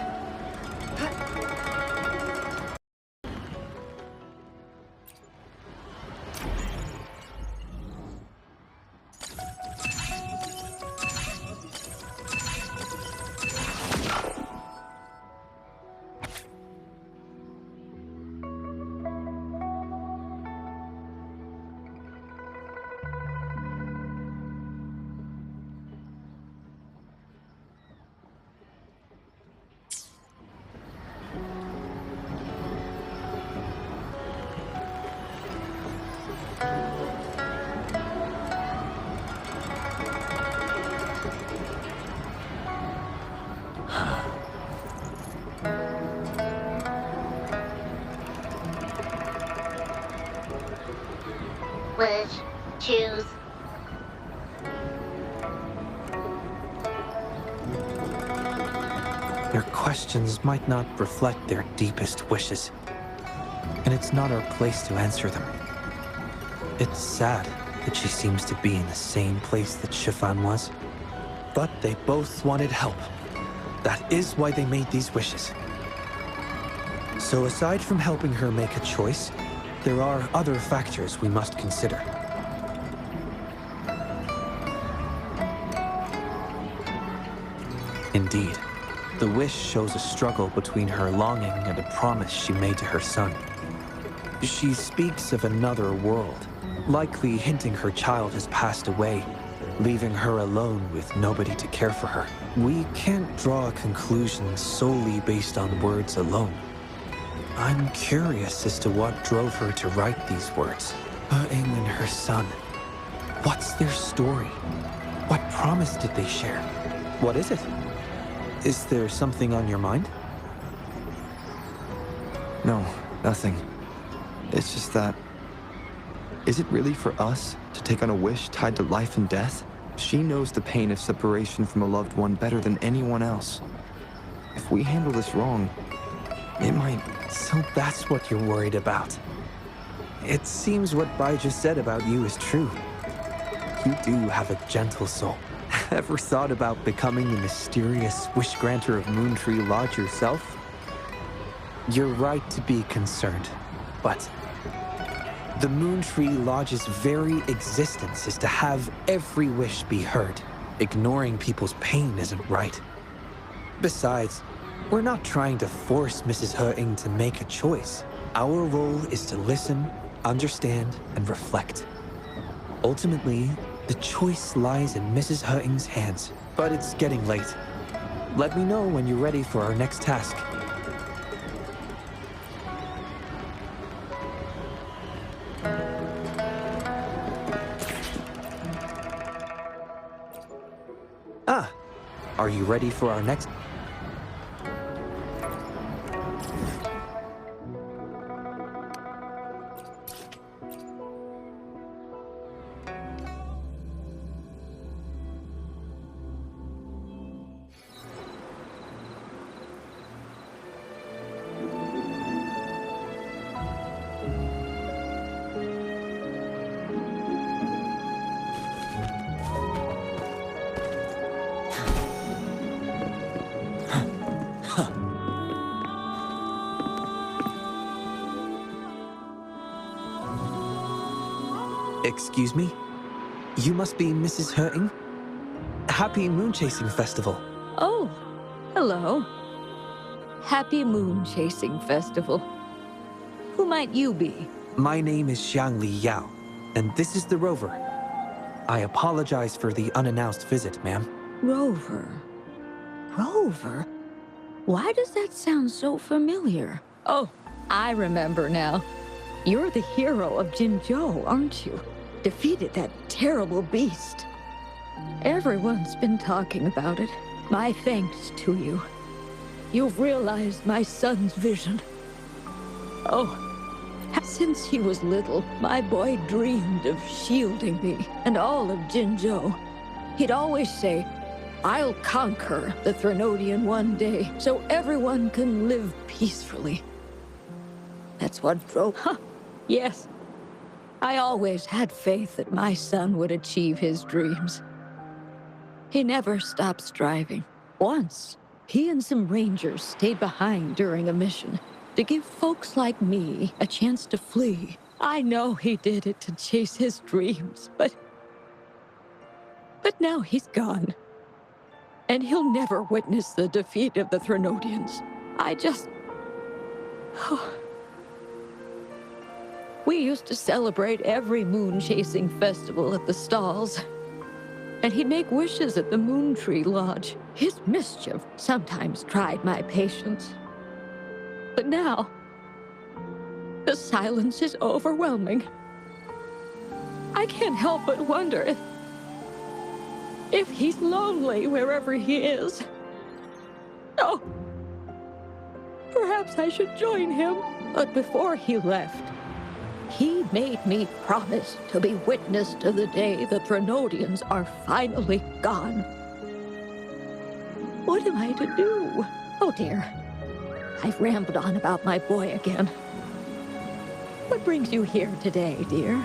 Wish. Choose. Their questions might not reflect their deepest wishes, and it's not our place to answer them. It's sad that she seems to be in the same place that Shifan was, but they both wanted help. That is why they made these wishes. So aside from helping her make a choice, there are other factors we must consider. Indeed, the wish shows a struggle between her longing and a promise she made to her son. She speaks of another world, likely hinting her child has passed away, leaving her alone with nobody to care for her. We can't draw a conclusion solely based on words alone. I'm curious as to what drove her to write these words. Ing and her son. What's their story? What promise did they share? What is it? Is there something on your mind? No, nothing. It's just that... Is it really for us to take on a wish tied to life and death? She knows the pain of separation from a loved one better than anyone else. If we handle this wrong, it might... So that's what you're worried about. It seems what Bai just said about you is true. You do have a gentle soul. Ever thought about becoming the mysterious wish granter of Moontree Lodge yourself? You're right to be concerned, but the Moontree Lodge's very existence is to have every wish be heard. Ignoring people's pain isn't right. Besides, we're not trying to force Mrs. He-Ing to make a choice. Our role is to listen, understand, and reflect. Ultimately, the choice lies in Mrs. He-Ing's hands, but it's getting late. Let me know when you're ready for our next task. Are you ready for our next... Excuse me? You must be Mrs. He-Ing? Happy Moon Chasing Festival. Oh, hello. Happy Moon Chasing Festival. Who might you be? My name is Xiang Li Yao, and this is the Rover. I apologize for the unannounced visit, ma'am. Rover. Rover? Why does that sound so familiar? Oh, I remember now. You're the hero of Jinzhou, aren't you? Defeated that terrible beast. Everyone's been talking about it. My thanks to you. You've realized my son's vision. Oh, since he was little, my boy dreamed of shielding me and all of Jinzhou. He'd always say, "I'll conquer the Threnodian one day, so everyone can live peacefully." That's what drove... Yes. I always had faith that my son would achieve his dreams. He never stopped striving. Once, He and some rangers stayed behind during a mission to give folks like me a chance to flee. I know he did it to chase his dreams, but now he's gone. And he'll never witness the defeat of the Threnodians. We used to celebrate every moon-chasing festival at the stalls. And he'd make wishes at the Moontree Lodge. His mischief sometimes tried my patience. But now, the silence is overwhelming. I can't help but wonder if he's lonely wherever he is. Oh, perhaps I should join him. But before he left, he made me promise to be witness to the day the Threnodians are finally gone. What am I to do? Oh dear, I've rambled on about my boy again. What brings you here today, dear?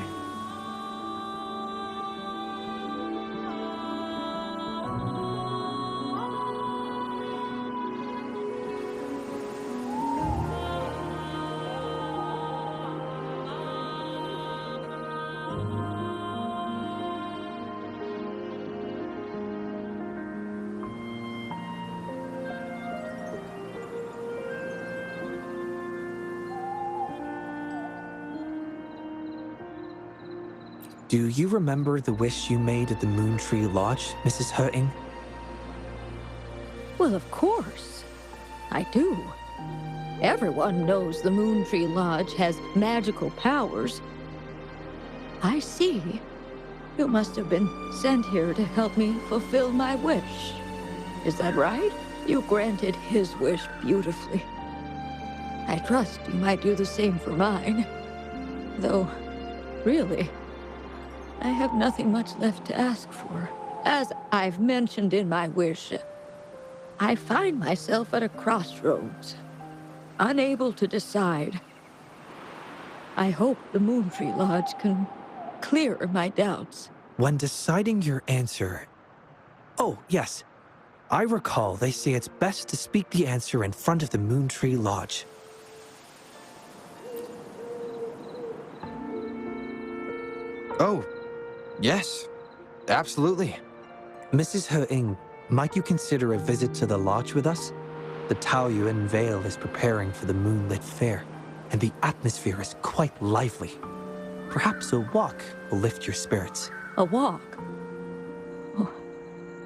Do you remember the wish you made at the Moontree Lodge, Mrs. Hurting? Well, of course. I do. Everyone knows the Moontree Lodge has magical powers. I see. You must have been sent here to help me fulfill my wish. Is that right? You granted his wish beautifully. I trust you might do the same for mine. Though, really, I have nothing much left to ask for. As I've mentioned in my wish, I find myself at a crossroads, unable to decide. I hope the Moontree Lodge can clear my doubts. When deciding your answer... Oh, yes. I recall they say it's best to speak the answer in front of the Moontree Lodge. Oh, yes. Absolutely. Mrs. Hurting, might you consider a visit to the lodge with us? The Taoyuan Vale is preparing for the Moonlit Fair, and the atmosphere is quite lively. Perhaps a walk will lift your spirits. A walk? Oh,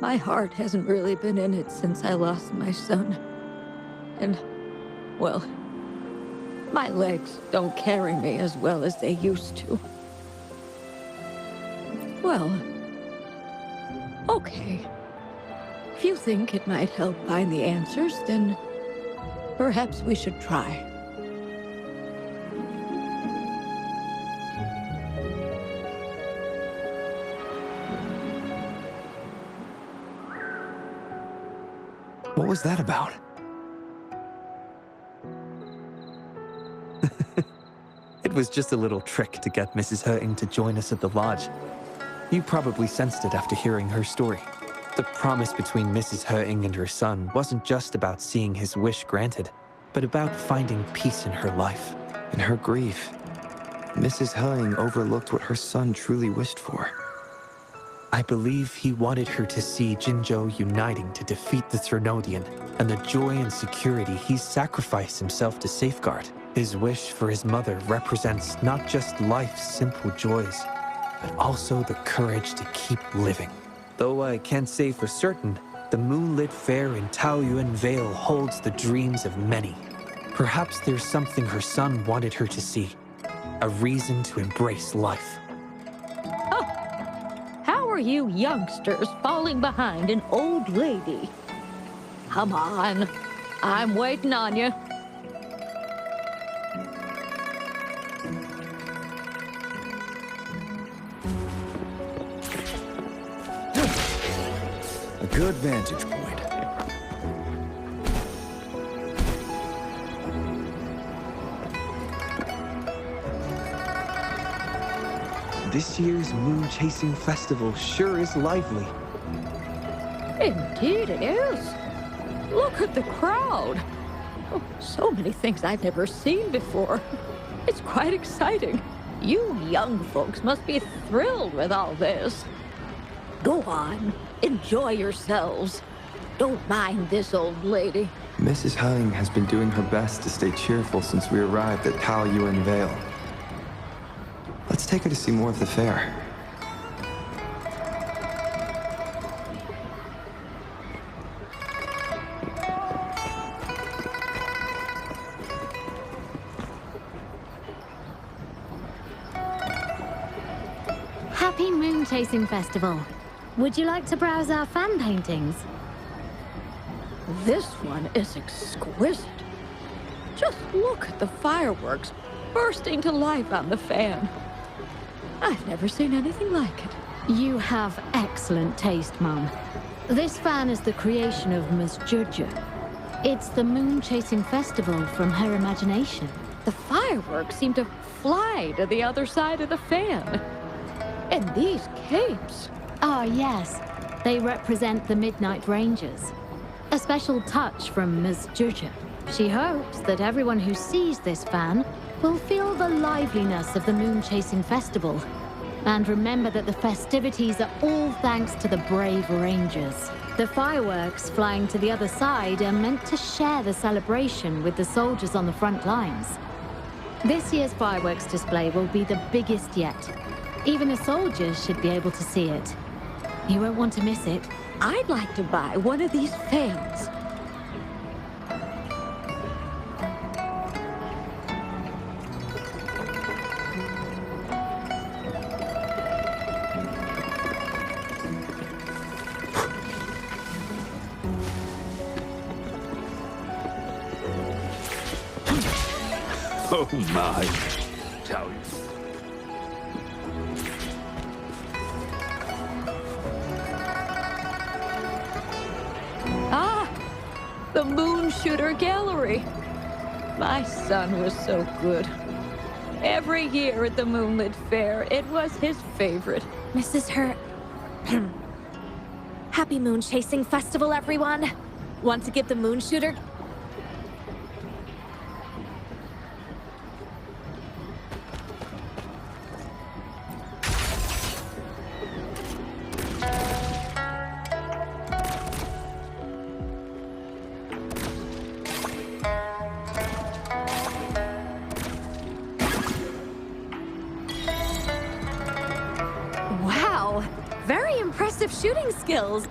my heart hasn't really been in it since I lost my son. And, well, my legs don't carry me as well as they used to. Well, okay. If you think it might help find the answers, then perhaps we should try. What was that about? It was just a little trick to get Mrs. Hurting to join us at the lodge. You probably sensed it after hearing her story. The promise between Mrs. Hurting and her son wasn't just about seeing his wish granted, but about finding peace in her life. In her grief, Mrs. Hurting overlooked what her son truly wished for. I believe he wanted her to see Jinzhou uniting to defeat the Threnodian, and the joy and security he sacrificed himself to safeguard. His wish for his mother represents not just life's simple joys, but also the courage to keep living. Though I can't say for certain, the Moonlit Fair in Taoyuan Vale holds the dreams of many. Perhaps there's something her son wanted her to see, a reason to embrace life. Oh, how are you youngsters falling behind an old lady? Come on, I'm waiting on you. Good vantage point. This year's moon chasing festival sure is lively. Indeed it is. Look at the crowd. Oh, so many things I've never seen before. It's quite exciting. You young folks must be thrilled with all this. Go on, enjoy yourselves. Don't mind this old lady. Mrs. Hung has been doing her best to stay cheerful since we arrived at Taoyuan Vale. Let's take her to see more of the fair. Happy Moon Chasing Festival. Would you like to browse our fan paintings? This one is exquisite. Just look at the fireworks bursting to life on the fan. I've never seen anything like it. You have excellent taste, Mum. This fan is the creation of Miss Juja. It's the Moon Chasing Festival from her imagination. The fireworks seem to fly to the other side of the fan. And these capes. Oh, yes. They represent the Midnight Rangers. A special touch from Ms. Juja. She hopes that everyone who sees this fan will feel the liveliness of the Moon Chasing Festival. And remember that the festivities are all thanks to the brave Rangers. The fireworks flying to the other side are meant to share the celebration with the soldiers on the front lines. This year's fireworks display will be the biggest yet. Even the soldiers should be able to see it. You won't want to miss it. I'd like to buy one of these fans. Oh my. Tell you. The Moon Shooter Gallery. My son was so good. Every year at the Moonlit Fair, it was his favorite. Mrs. Hurt. Happy Moon Chasing Festival, everyone. Want to give the Moon Shooter... Wow, very impressive shooting skills.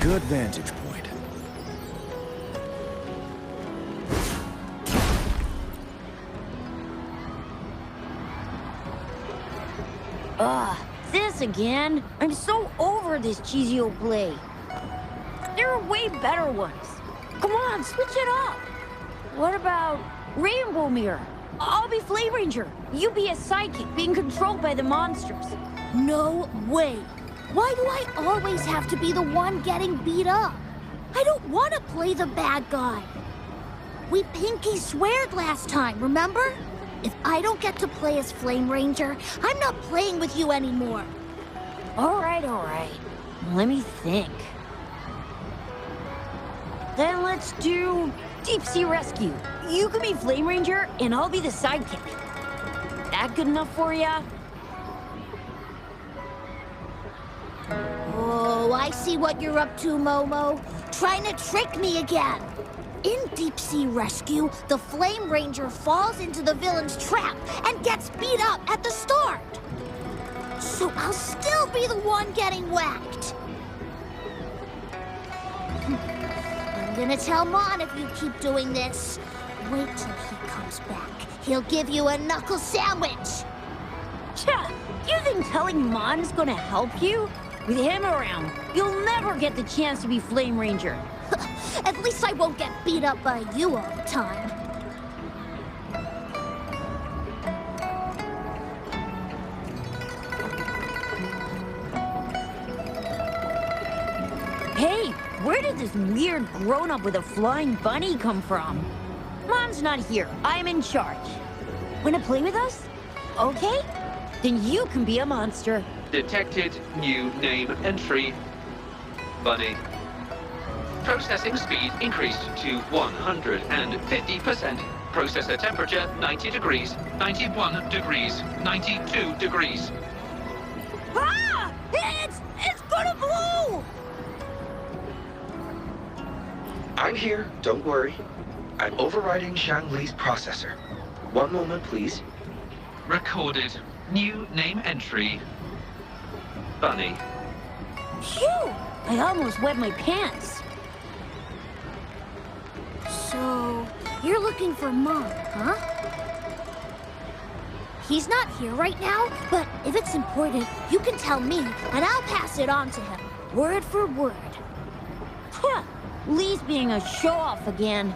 Good vantage point. This again? I'm so over this cheesy old play. There are way better ones. Come on, switch it up. What about Rainbow Mirror? I'll be Flame Ranger. You be a psychic being controlled by the monsters. No way. Why do I always have to be the one getting beat up? I don't want to play the bad guy. We pinky sweared last time, remember? If I don't get to play as Flame Ranger, I'm not playing with you anymore. All right. Let me think. Then let's do Deep Sea Rescue. You can be Flame Ranger, and I'll be the sidekick. That good enough for ya? Oh, I see what you're up to, Momo. Trying to trick me again. In Deep Sea Rescue, the Flame Ranger falls into the villain's trap and gets beat up at the start. So I'll still be the one getting whacked. I'm gonna tell Mon if you keep doing this. Wait till he comes back. He'll give you a knuckle sandwich. Cha! You think telling Mon's gonna help you? With him around, you'll never get the chance to be Flame Ranger. At least I won't get beat up by you all the time. Hey, where did this weird grown-up with a flying bunny come from? Mom's not here. I'm in charge. Wanna play with us? Okay? Then you can be a monster. Detected new name entry. Bunny. Processing speed increased to 150%. Processor temperature 90 degrees, 91 degrees, 92 degrees. Ah! It's gonna blow! I'm here, don't worry. I'm overriding Shang-Li's processor. One moment, please. Recorded new name entry. Bunny. Phew! I almost wet my pants. So, you're looking for Mom, huh? He's not here right now, but if it's important, you can tell me, and I'll pass it on to him, word for word. Huh! Lee's being a show-off again.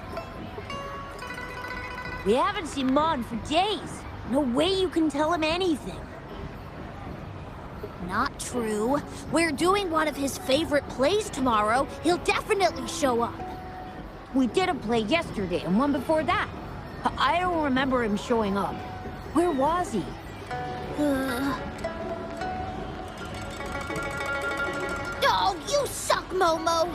We haven't seen Mon for days. No way you can tell him anything. Not true. We're doing one of his favorite plays tomorrow. He'll definitely show up. We did a play yesterday and one before that. I don't remember him showing up. Where was he? Oh, you suck, Momo!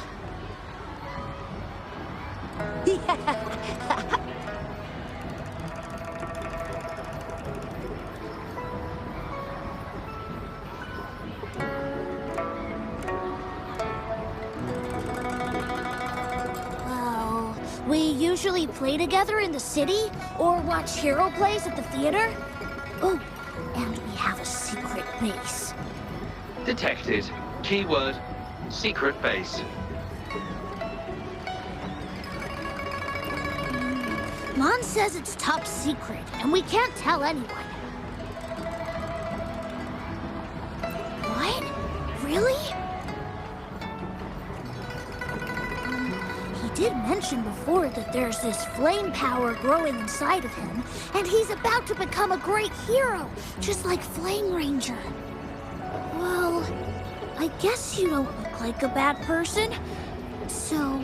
Well, we usually play together in the city or watch hero plays at the theater. Oh, and we have a secret base. Detected. Keyword, secret base. Mon says it's top secret, and we can't tell anyone. What? Really? He did mention before that there's this flame power growing inside of him, and he's about to become a great hero, just like Flame Ranger. Well, I guess you don't look like a bad person, so...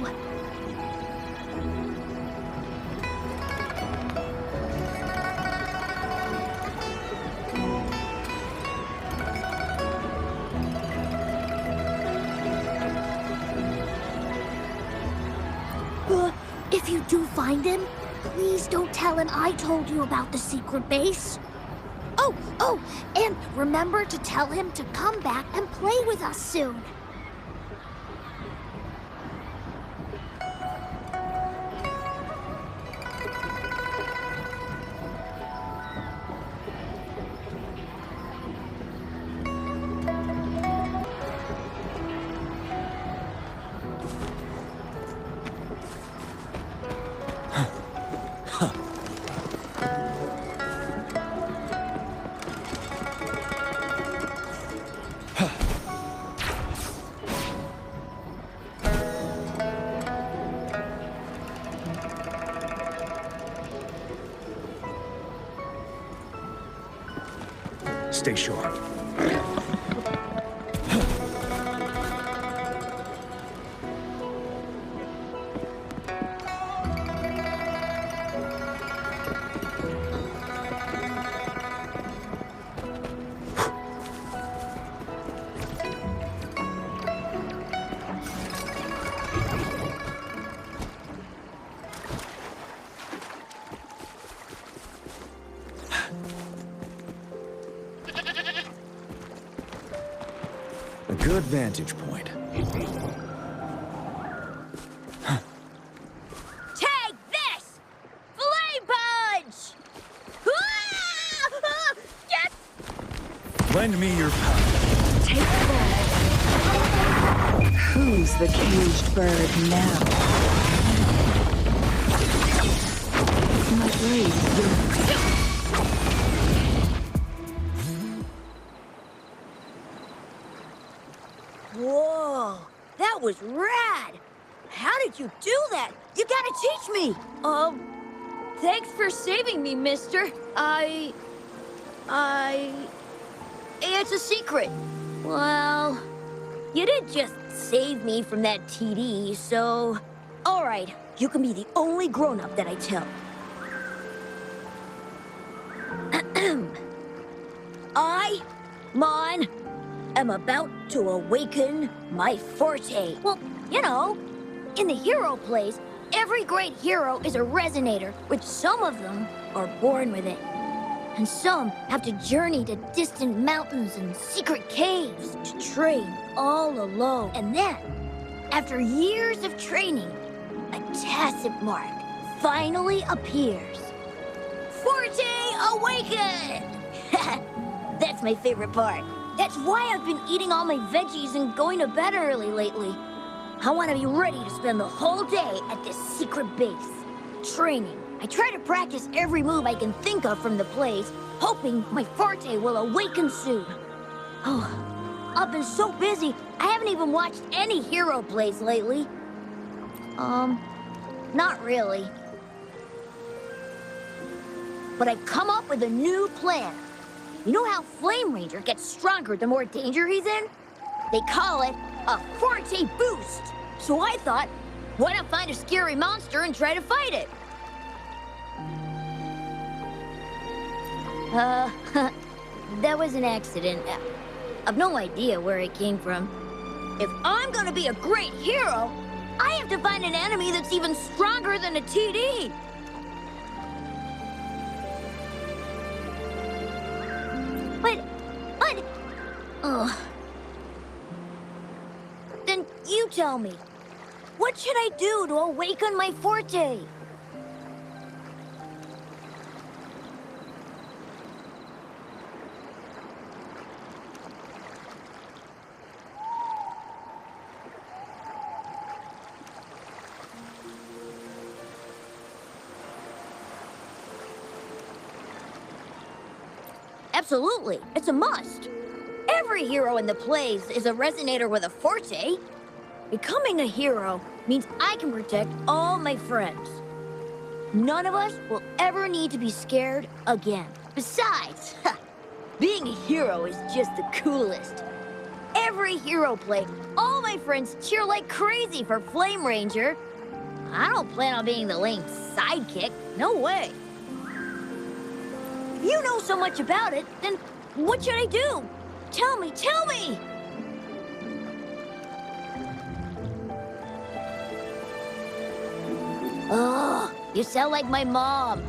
If you do find him, please don't tell him I told you about the secret base. Oh, and remember to tell him to come back and play with us soon. Stay sure. A good vantage point. Take this! Flame Punch! Get! Lend me your power. Take that. Who's the caged bird now? My blade is yours. you do that? You gotta teach me! Thanks for saving me, mister. It's a secret. Well, you did just save me from that TD, so... Alright, you can be the only grown-up that I tell. I, Mon, am about to awaken my forte. Well, you know, in the hero plays, every great hero is a resonator, which some of them are born with it. And some have to journey to distant mountains and secret caves to train all alone. And then, after years of training, a tacit mark finally appears. Forte awakened! That's my favorite part. That's why I've been eating all my veggies and going to bed early lately. I want to be ready to spend the whole day at this secret base, training. I try to practice every move I can think of from the plays, hoping my forte will awaken soon. Oh, I've been so busy, I haven't even watched any hero plays lately. Not really. But I come up with a new plan. You know how Flame Ranger gets stronger the more danger he's in? They call it a forte boost. So I thought, why not find a scary monster and try to fight it? That was an accident. I've no idea where it came from. If I'm gonna be a great hero, I have to find an enemy that's even stronger than a TD. But... Ugh. Then you tell me, what should I do to awaken my forte? Absolutely, it's a must. Every hero in the plays is a resonator with a forte. Becoming a hero means I can protect all my friends. None of us will ever need to be scared again. Besides, being a hero is just the coolest. Every hero play, all my friends cheer like crazy for Flame Ranger. I don't plan on being the lame sidekick, no way. You know so much about it, then what should I do? Tell me, tell me! Oh, you sound like my mom.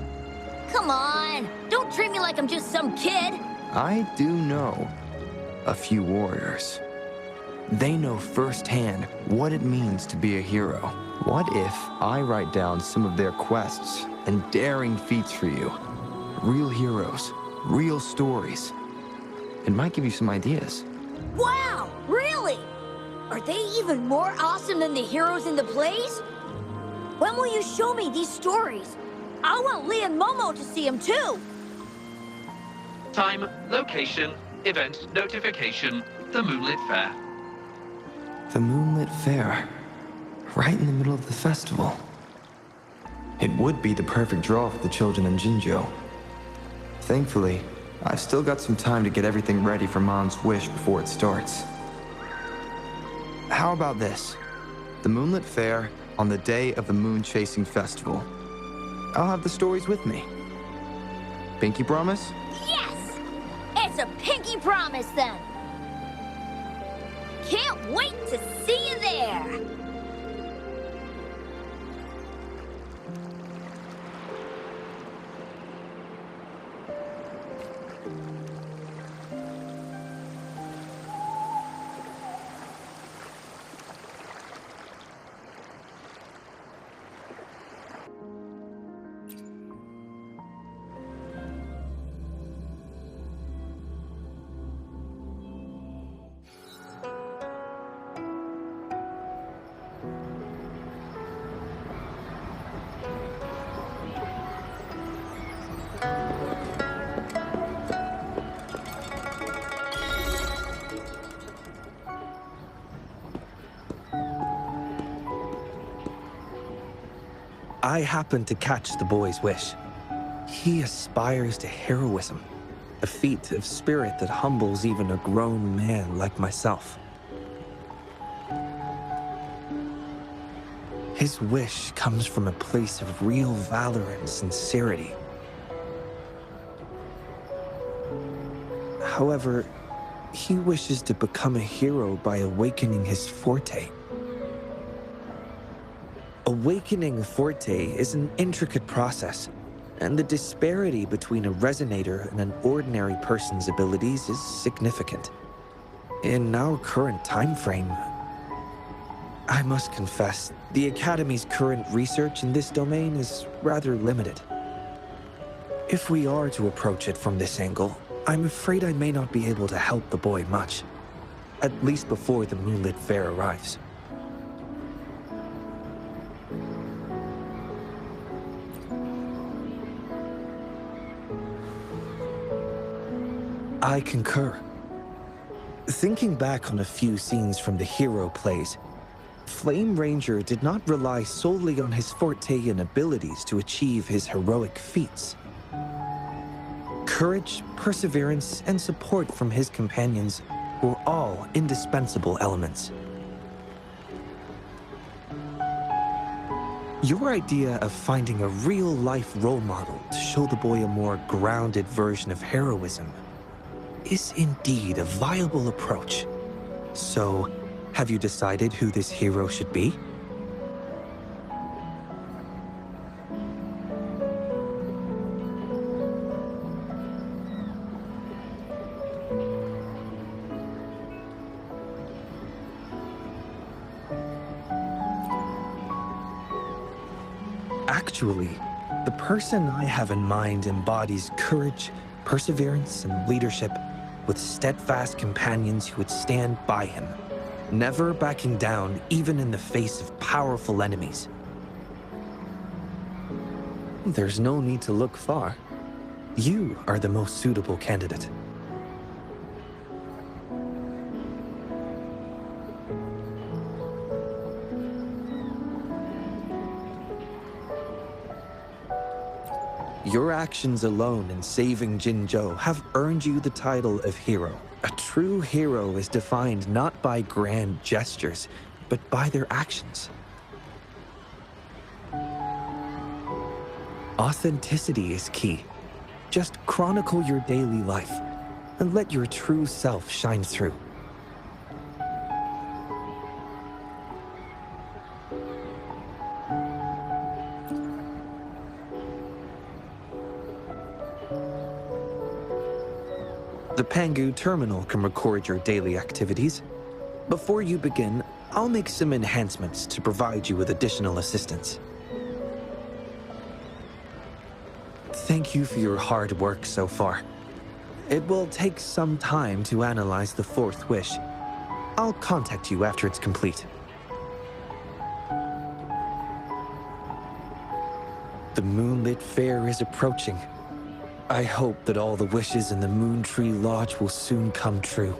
Come on, don't treat me like I'm just some kid. I do know a few warriors. They know firsthand what it means to be a hero. What if I write down some of their quests and daring feats for you? Real heroes, real stories. It might give you some ideas. Wow, really? Are they even more awesome than the heroes in the plays? When will you show me these stories? I want Lee and Momo to see them too. Time, location, event notification, the Moonlit Fair. The Moonlit Fair, right in the middle of the festival. It would be the perfect draw for the children in Jinzhou. Thankfully, I've still got some time to get everything ready for Mom's wish before it starts. How about this? The Moonlit Fair on the day of the Moon Chasing Festival. I'll have the stories with me. Pinky promise? Yes! It's a pinky promise then. Can't wait to see you there. I happened to catch the boy's wish. He aspires to heroism, a feat of spirit that humbles even a grown man like myself. His wish comes from a place of real valor and sincerity. However, he wishes to become a hero by awakening his forte. Awakening a forte is an intricate process, and the disparity between a resonator and an ordinary person's abilities is significant. In our current time frame, I must confess, the Academy's current research in this domain is rather limited. If we are to approach it from this angle, I'm afraid I may not be able to help the boy much, at least before the Moonlit Fair arrives. I concur. Thinking back on a few scenes from the hero plays, Flame Ranger did not rely solely on his forte and abilities to achieve his heroic feats. Courage, perseverance, and support from his companions were all indispensable elements. Your idea of finding a real-life role model to show the boy a more grounded version of heroism is indeed a viable approach. So, have you decided who this hero should be? Actually, the person I have in mind embodies courage, perseverance, and leadership with steadfast companions who would stand by him, never backing down even in the face of powerful enemies. There's no need to look far. You are the most suitable candidate. Your actions alone in saving Jinzhou have earned you the title of hero. A true hero is defined not by grand gestures, but by their actions. Authenticity is key. Just chronicle your daily life, and let your true self shine through. The Pangu terminal can record your daily activities. Before you begin, I'll make some enhancements to provide you with additional assistance. Thank you for your hard work so far. It will take some time to analyze the fourth wish. I'll contact you after it's complete. The Moonlit Fair is approaching. I hope that all the wishes in the Moon Tree Lodge will soon come true.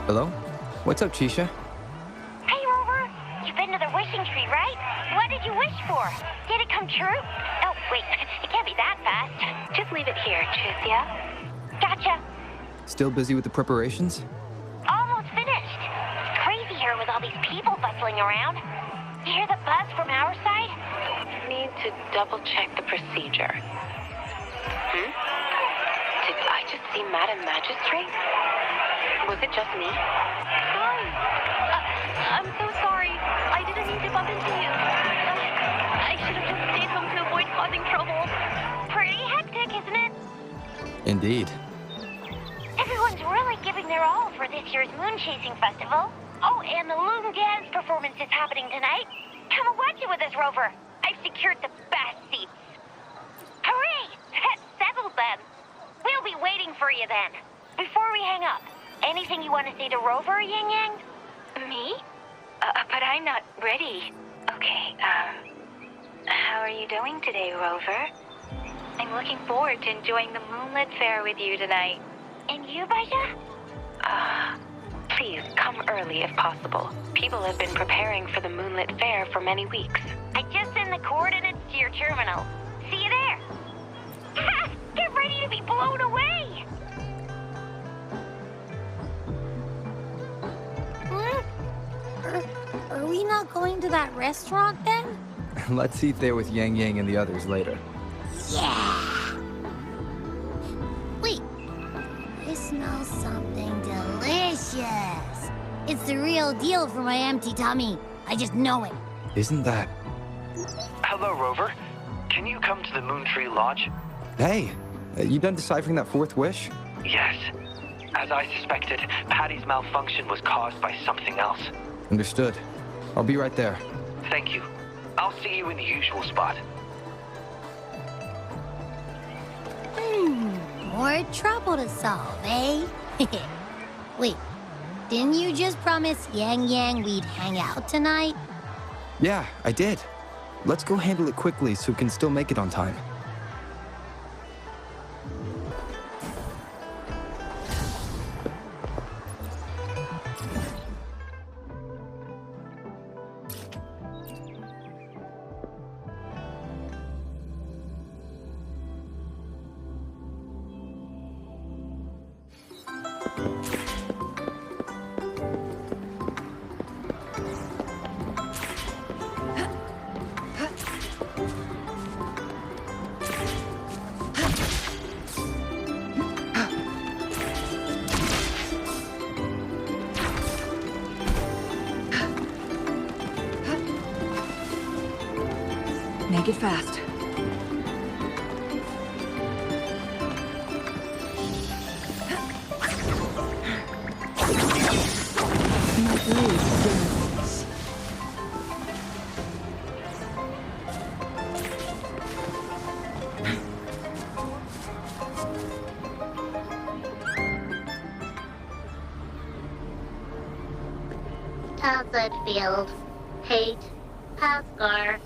Hello? What's up, Chisha? Hey, Rover. You've been to the wishing tree, right? What did you wish for? Did it come true? Oh, wait. It can't be that fast. Just leave it here, Tricia. Gotcha. Still busy with the preparations? Almost finished. It's crazy here with all these people bustling around. You hear the buzz from our side? Need to double-check the procedure. Did I just see Madam Magistrate? Was it just me? Sorry. I'm so sorry. I didn't mean to bump into you. I should have just stayed home to avoid causing trouble. Pretty hectic, isn't it? Indeed. Everyone's really giving their all for this year's moon chasing festival. Oh, and the loon dance performance is happening tonight. Come and watch it with us, Rover. I've secured the best seats. Hooray! That's settled then. We'll be waiting for you then. Before we hang up, anything you want to say to Rover, Yang Yang? Me? But I'm not ready. Okay, how are you doing today, Rover? I'm looking forward to enjoying the Moonlit Fair with you tonight. And you, Baja? Please come early if possible. People have been preparing for the Moonlit Fair for many weeks. I just sent the coordinates to your terminal. See you there. Ha! Get ready to be blown away! Are we not going to that restaurant then? Let's eat there with Yang Yang and the others later. Yeah! Wait. I smell something delicious. It's the real deal for my empty tummy. I just know it. Isn't that... Hello, Rover. Can you come to the Moontree Lodge? Hey, you done deciphering that fourth wish? Yes. As I suspected, Patty's malfunction was caused by something else. Understood. I'll be right there. Thank you. I'll see you in the usual spot. More trouble to solve, eh? Wait, didn't you just promise Yang Yang we'd hang out tonight? Yeah, I did. Let's go handle it quickly so we can still make it on time. Make it fast. My blade burns. Townsend Field. Hate. Pascar.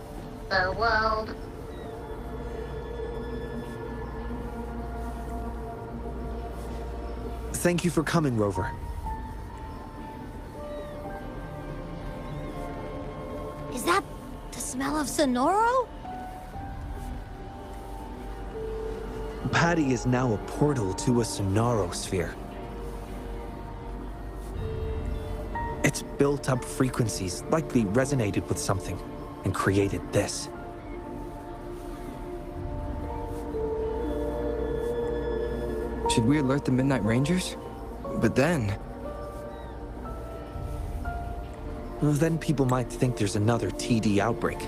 The world. Thank you for coming, Rover. Is that the smell of Sonoro? Patty is now a portal to a Sonoro sphere. Its built-up frequencies likely resonated with something and created this. Should we alert the Midnight Rangers? But then... Well, then people might think there's another TD outbreak.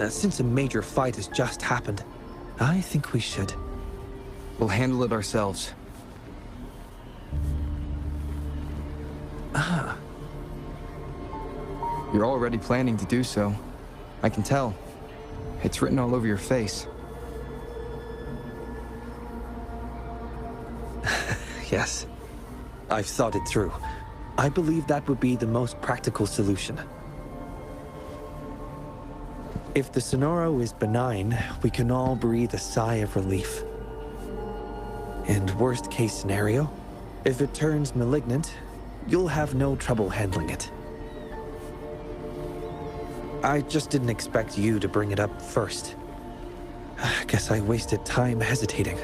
Since a major fight has just happened, I think we should. We'll handle it ourselves. You're already planning to do so. I can tell. It's written all over your face. Yes. I've thought it through. I believe that would be the most practical solution. If the Sonoro is benign, we can all breathe a sigh of relief. And worst case scenario, if it turns malignant, you'll have no trouble handling it. I just didn't expect you to bring it up first. Guess I wasted time hesitating.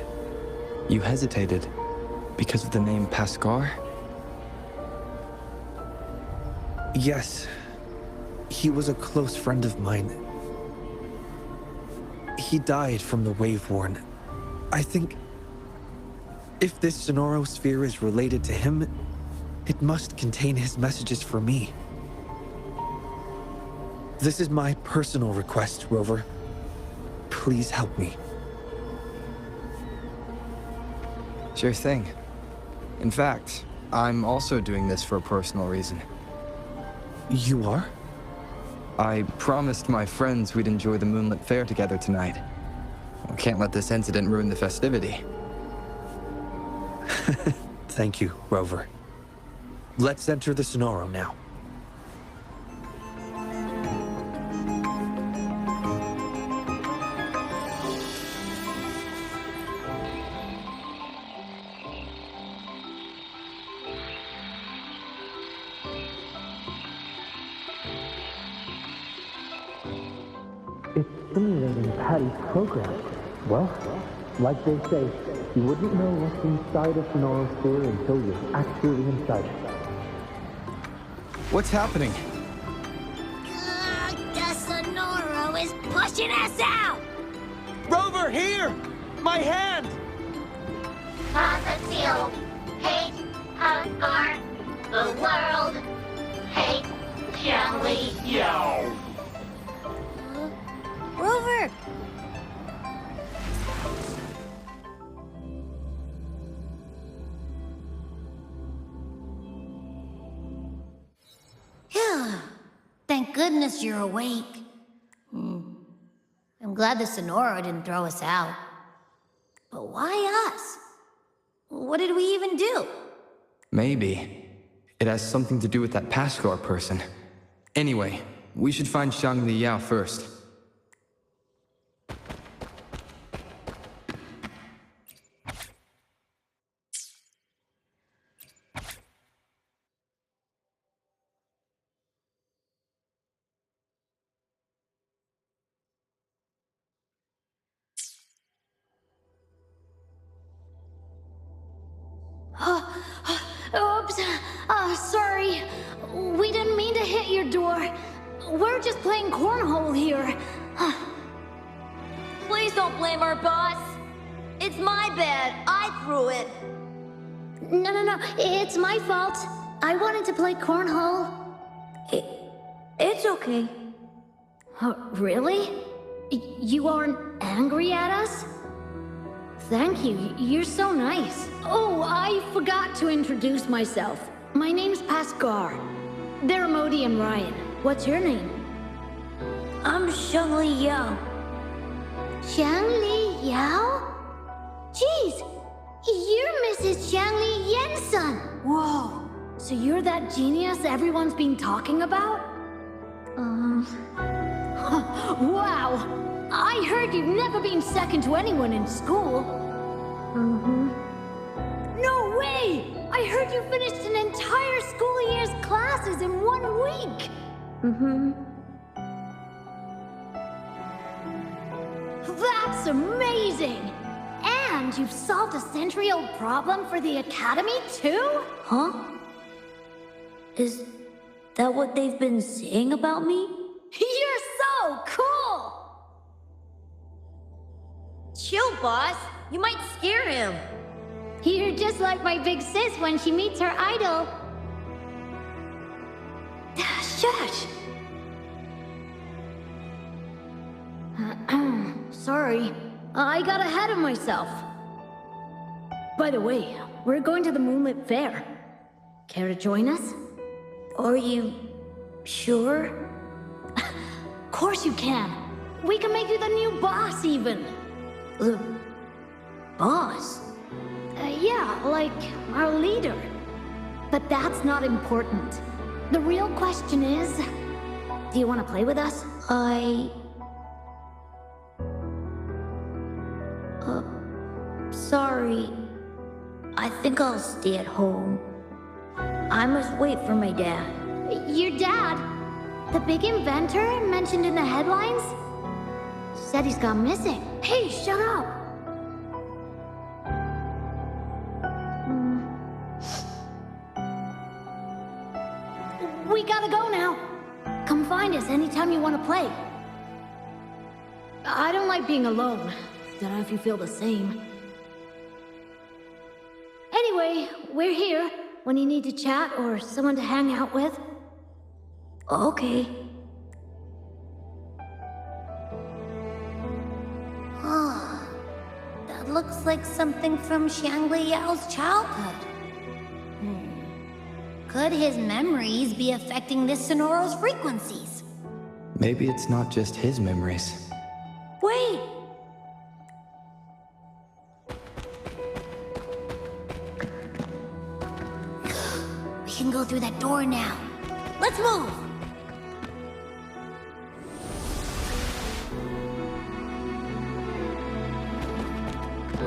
You hesitated because of the name Pascar? Yes. He was a close friend of mine. He died from the Wave-Worn. I think if this Sonoro sphere is related to him, it must contain his messages for me. This is my personal request, Rover. Please help me. Sure thing. In fact, I'm also doing this for a personal reason. You are? I promised my friends we'd enjoy the Moonlit Fair together tonight. I can't let this incident ruin the festivity. Thank you, Rover. Let's enter the Sonoro now. It's simulating Patty's program. Well, like they say, you wouldn't know what's inside a sonorosphere until you're actually inside it. What's happening? The Sonoro is pushing us out! Rover, here! My hand! Positive. Hate. Hunger. The world. Hate. Jelly. Yo! Rover! Thank goodness you're awake. I'm glad the Sonoro didn't throw us out. But why us? What did we even do? Maybe. It has something to do with that Pascal person. Anyway, we should find Shangli Yao first. Oops. Sorry. We didn't mean to hit your door. We're just playing cornhole here. Please don't blame our boss. It's my bad. I threw it. No. It's my fault. I wanted to play cornhole. It's okay. Really? You aren't angry at us? Thank you. You're so nice. Oh, I forgot to introduce myself. My name's Pascal. They're Modi and Ryan. What's your name? I'm Shangli Yao. Shangli Yao? Jeez, you're Mrs. Shangli Yensun. Whoa, so you're that genius everyone's been talking about? Wow, I heard you've never been second to anyone in school. No way! I heard you finished an entire school year's classes in 1 week. That's amazing! And you've solved a century-old problem for the Academy, too? Huh? Is that what they've been saying about me? You're so cool! Chill, boss. You might scare him. You're just like my big sis when she meets her idol. Shush! Sorry, I got ahead of myself. By the way, we're going to the Moonlit Fair. Care to join us? Are you sure? Of course you can. We can make you the new boss, even. The boss? Yeah, like our leader. But that's not important. The real question is, do you want to play with us? Sorry. I think I'll stay at home. I must wait for my dad. Your dad? The big inventor mentioned in the headlines? Said he's gone missing. Hey, shut up! We gotta go now. Come find us anytime you want to play. I don't like being alone. Don't know if you feel the same. Anyway, we're here when you need to chat or someone to hang out with. Okay. That looks like something from Shangli Yao's childhood. Could his memories be affecting this Sonoro's frequencies? Maybe it's not just his memories. Wait! We can go through that door now. Let's move!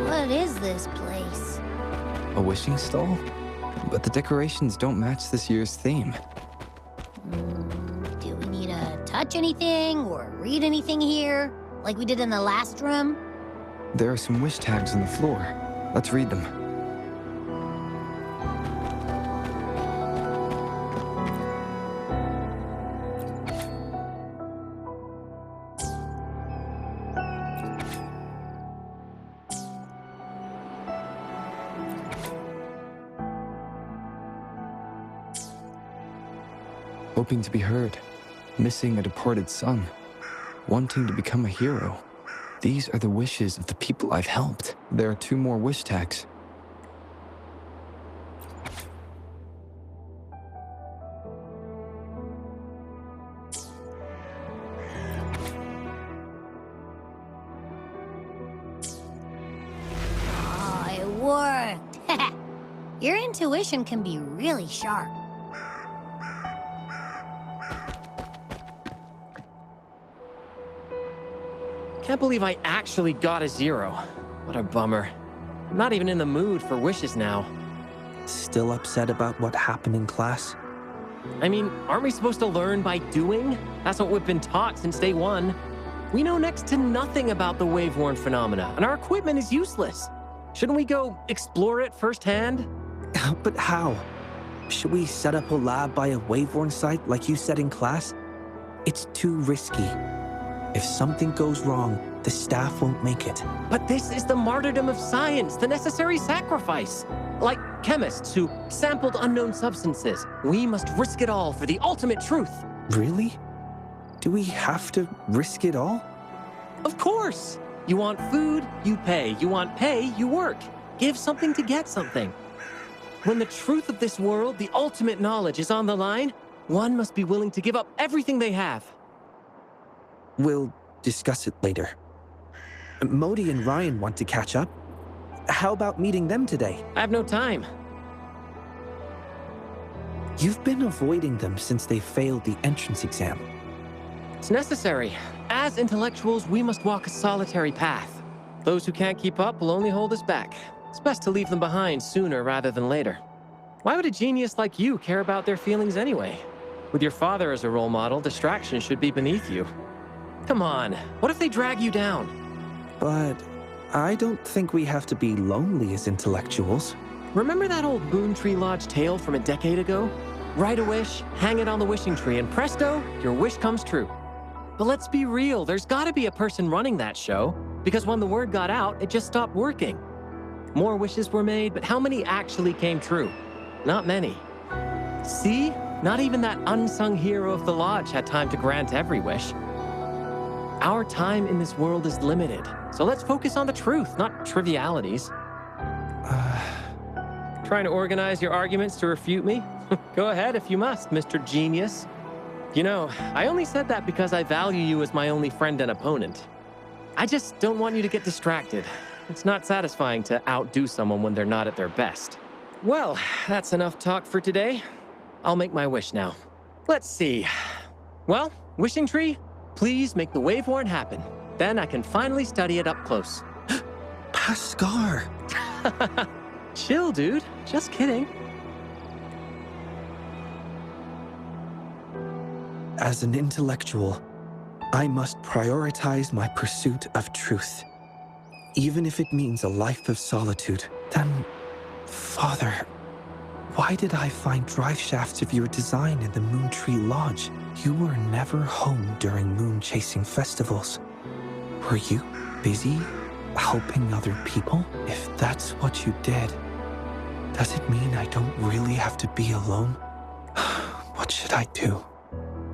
What is this place? A wishing stall? But the decorations don't match this year's theme. Do we need to touch anything or read anything here? Like we did in the last room? There are some wish tags on the floor. Let's read them. Hoping to be heard, missing a departed son, wanting to become a hero. These are the wishes of the people I've helped. There are 2 more wish tags. Oh, it worked! Your intuition can be really sharp. Can't believe I actually got a 0. What a bummer. I'm not even in the mood for wishes now. Still upset about what happened in class? I mean, aren't we supposed to learn by doing? That's what we've been taught since day 1. We know next to nothing about the wave-worn phenomena, and our equipment is useless. Shouldn't we go explore it firsthand? But how? Should we set up a lab by a wave-worn site like you said in class? It's too risky. If something goes wrong, the staff won't make it. But this is the martyrdom of science, the necessary sacrifice. Like chemists who sampled unknown substances. We must risk it all for the ultimate truth. Really? Do we have to risk it all? Of course! You want food, you pay. You want pay, you work. Give something to get something. When the truth of this world, the ultimate knowledge, is on the line, one must be willing to give up everything they have. We'll discuss it later. Modi and Ryan want to catch up. How about meeting them today? I have no time. You've been avoiding them since they failed the entrance exam. It's necessary. As intellectuals, we must walk a solitary path. Those who can't keep up will only hold us back. It's best to leave them behind sooner rather than later. Why would a genius like you care about their feelings anyway? With your father as a role model, distraction should be beneath you. Come on, what if they drag you down? But I don't think we have to be lonely as intellectuals. Remember that old Moon Tree Lodge tale from a decade ago? Write a wish, hang it on the wishing tree, and presto, your wish comes true. But let's be real, there's gotta be a person running that show, because when the word got out, it just stopped working. More wishes were made, but how many actually came true? Not many. See? Not even that unsung hero of the lodge had time to grant every wish. Our time in this world is limited, so let's focus on the truth, not trivialities. Trying to organize your arguments to refute me? Go ahead if you must, Mr. Genius. You know, I only said that because I value you as my only friend and opponent. I just don't want you to get distracted. It's not satisfying to outdo someone when they're not at their best. Well, that's enough talk for today. I'll make my wish now. Let's see. Well, wishing tree, please make the wave-worn happen. Then I can finally study it up close. Pascar! Chill, dude. Just kidding. As an intellectual, I must prioritize my pursuit of truth. Even if it means a life of solitude. Then, Father, why did I find drive shafts of your design in the Moon Tree Lodge? You were never home during moon-chasing festivals. Were you busy helping other people? If that's what you did, does it mean I don't really have to be alone? What should I do?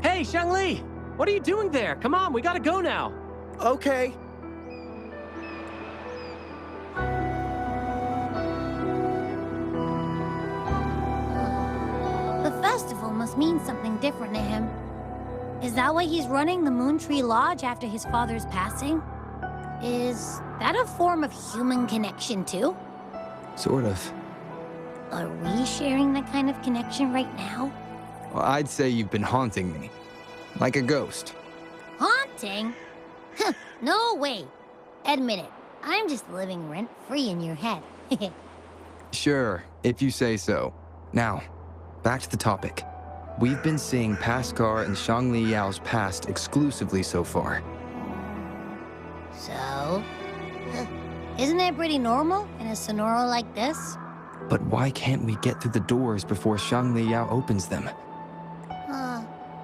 Hey, Shangli! What are you doing there? Come on, we gotta go now. Okay. The must mean something different to him. Is that why he's running the Moontree Lodge after his father's passing? Is that a form of human connection, too? Sort of. Are we sharing that kind of connection right now? Well, I'd say you've been haunting me. Like a ghost. Haunting? No way. Admit it. I'm just living rent-free in your head. Sure, if you say so. Now, back to the topic. We've been seeing Paskar and Shangli Yao's past exclusively so far. So? Isn't that pretty normal in a Sonora like this? But why can't we get through the doors before Shangli Yao opens them?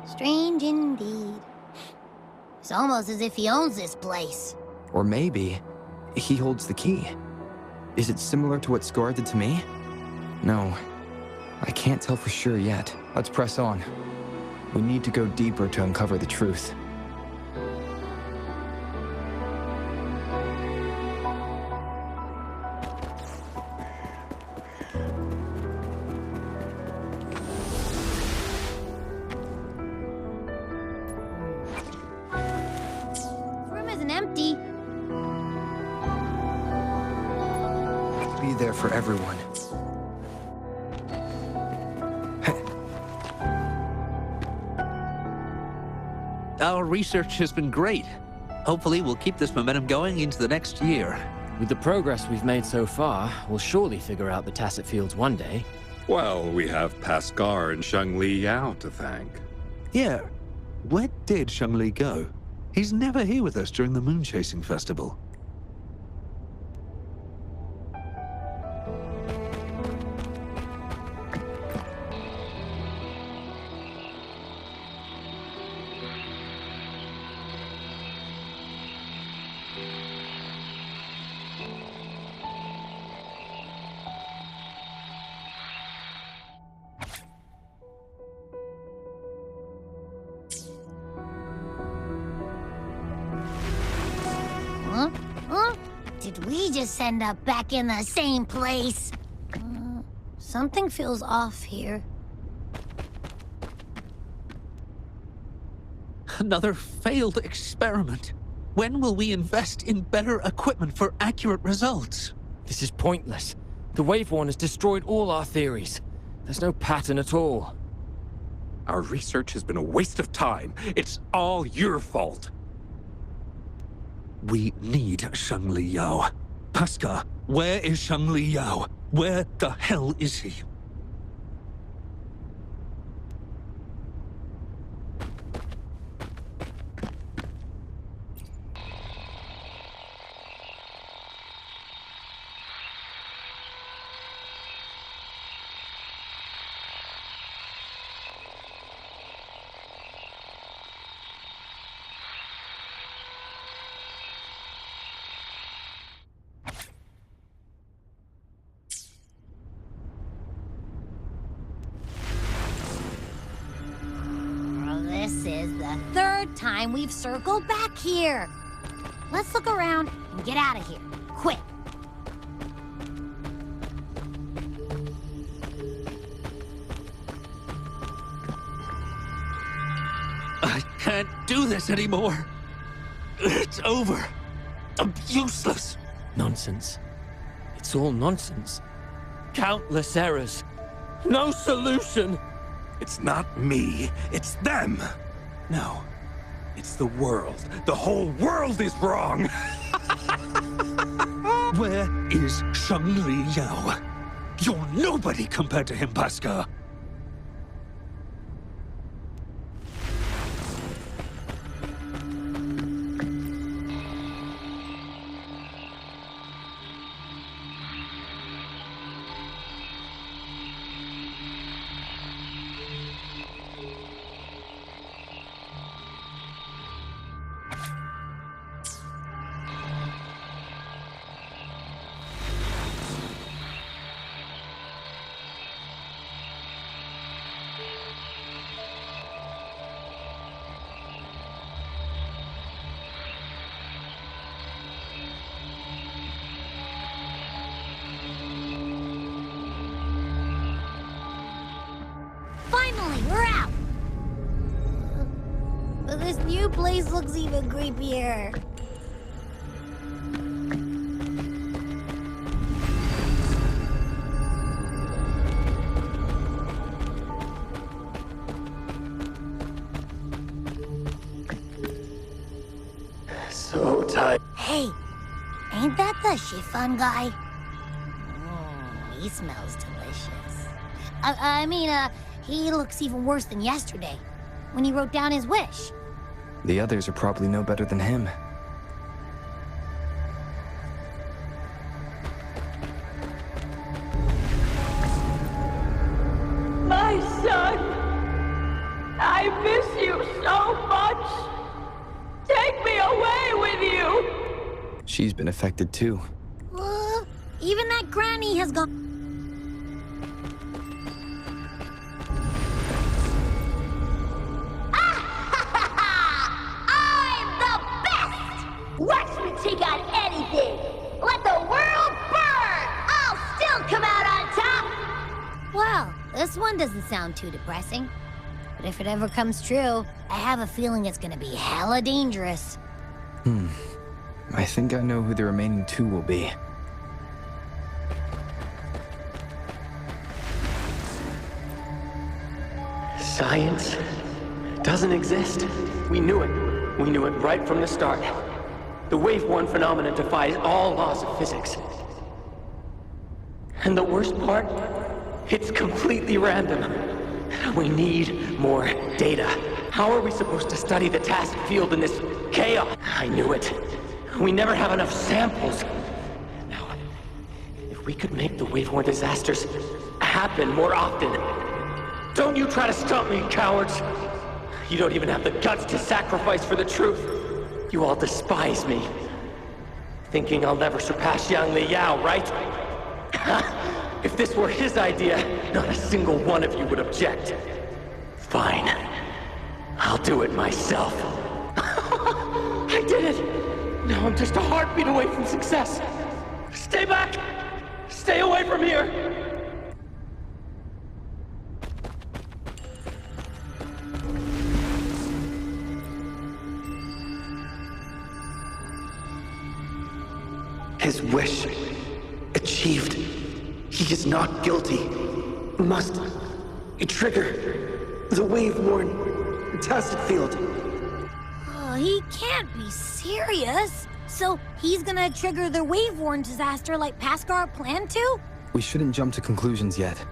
Strange indeed. It's almost as if he owns this place. Or maybe he holds the key. Is it similar to what Scar did to me? No, I can't tell for sure yet. Let's press on. We need to go deeper to uncover the truth. Room isn't empty. Be there for everyone. Our research has been great. Hopefully, we'll keep this momentum going into the next year. With the progress we've made so far, we'll surely figure out the tacit fields one day. Well, we have Paskar and Shangli Yao to thank. Yeah. Where did Shangli go? He's never here with us during the moon chasing festival. Huh? Did we just end up back in the same place? Something feels off here. Another failed experiment. When will we invest in better equipment for accurate results? This is pointless. The Waveworn has destroyed all our theories. There's no pattern at all. Our research has been a waste of time. It's all your fault. We need Shangli Yao. Paskar, where is Shangli Yao? Where the hell is he? This is the third time we've circled back here. Let's look around and get out of here. Quick. I can't do this anymore. It's over. I'm useless. Nonsense. It's all nonsense. Countless errors. No solution. It's not me, it's them. No, it's the world. The whole world is wrong. Where is Shangli Yao? You're nobody compared to him, Paskar. this new place looks even creepier. So tight. Hey, ain't that the chiffon guy? He smells delicious. I mean, he looks even worse than yesterday, when he wrote down his wish. The others are probably no better than him. My son! I miss you so much! Take me away with you! She's been affected too. Even that granny has gone. I'm the best! Watch me take on anything! Let the world burn! I'll still come out on top! Well, this one doesn't sound too depressing. But if it ever comes true, I have a feeling it's gonna be hella dangerous. I think I know who the remaining two will be. Science doesn't exist. We knew it. We knew it right from the start. The wave-worn phenomenon defies all laws of physics. And the worst part? It's completely random. We need more data. How are we supposed to study the task field in this chaos? I knew it. We never have enough samples. Now, if we could make the wave-worn disasters happen more often. Don't you try to stop me, cowards! You don't even have the guts to sacrifice for the truth. You all despise me. Thinking I'll never surpass Yang Li Yao, right? If this were his idea, not a single one of you would object. Fine. I'll do it myself. I did it! Now I'm just a heartbeat away from success. Stay back! Stay away from here! His wish achieved. He is not guilty. Must trigger the wave-worn tacit field. Oh, he can't be serious. So he's gonna trigger the wave-worn disaster like Pascal planned to? We shouldn't jump to conclusions yet.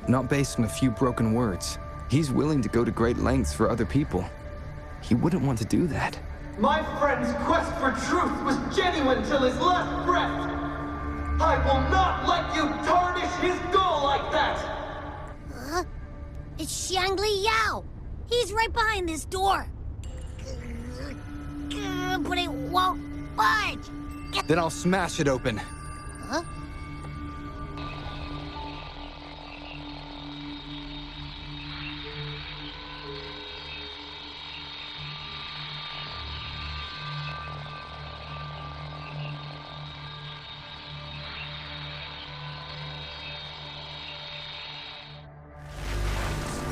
Not based on a few broken words. He's willing to go to great lengths for other people. He wouldn't want to do that. My friend's quest for truth was genuine till his last breath. I will not let you tarnish his goal like that! It's Xiang Li Yao. He's right behind this door. But it won't budge. Then I'll smash it open. Huh?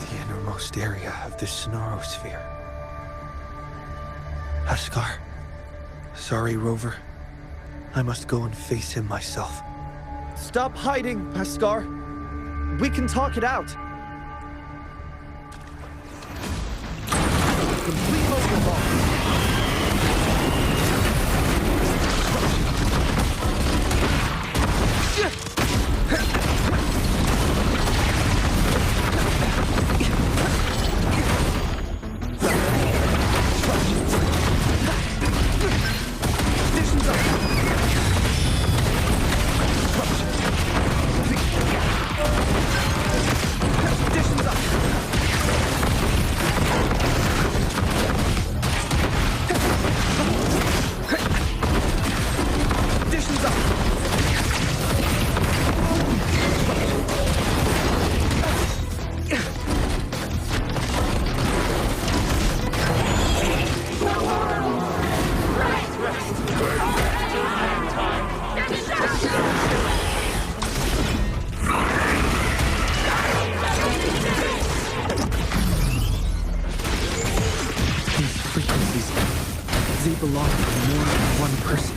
The innermost area of the Sonorosphere. Askar. Sorry, Rover. I must go and face him myself. Stop hiding, Paskar. We can talk it out. Complete overhaul. belong to more than one person.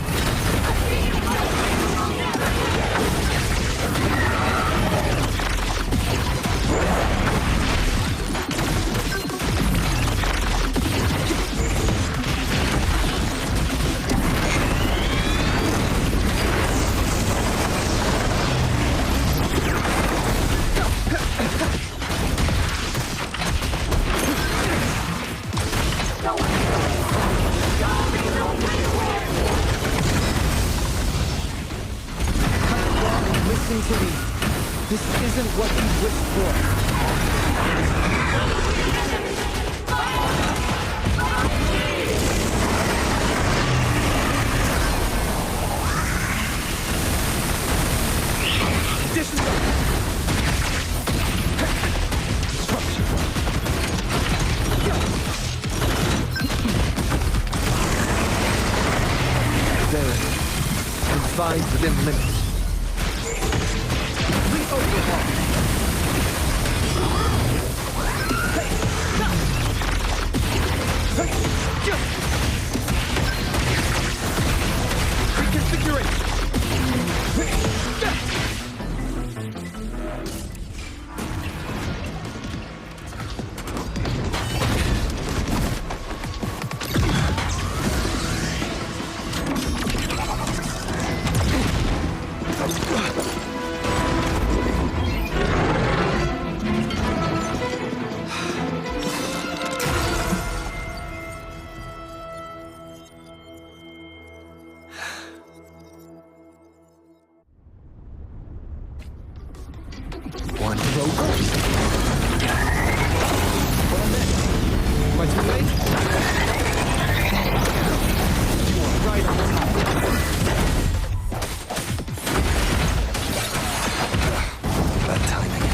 Listen to me. This isn't what you wished for. Disruption. There. Confined within limits. One rover. Am I too late? You are right on top. Bad timing.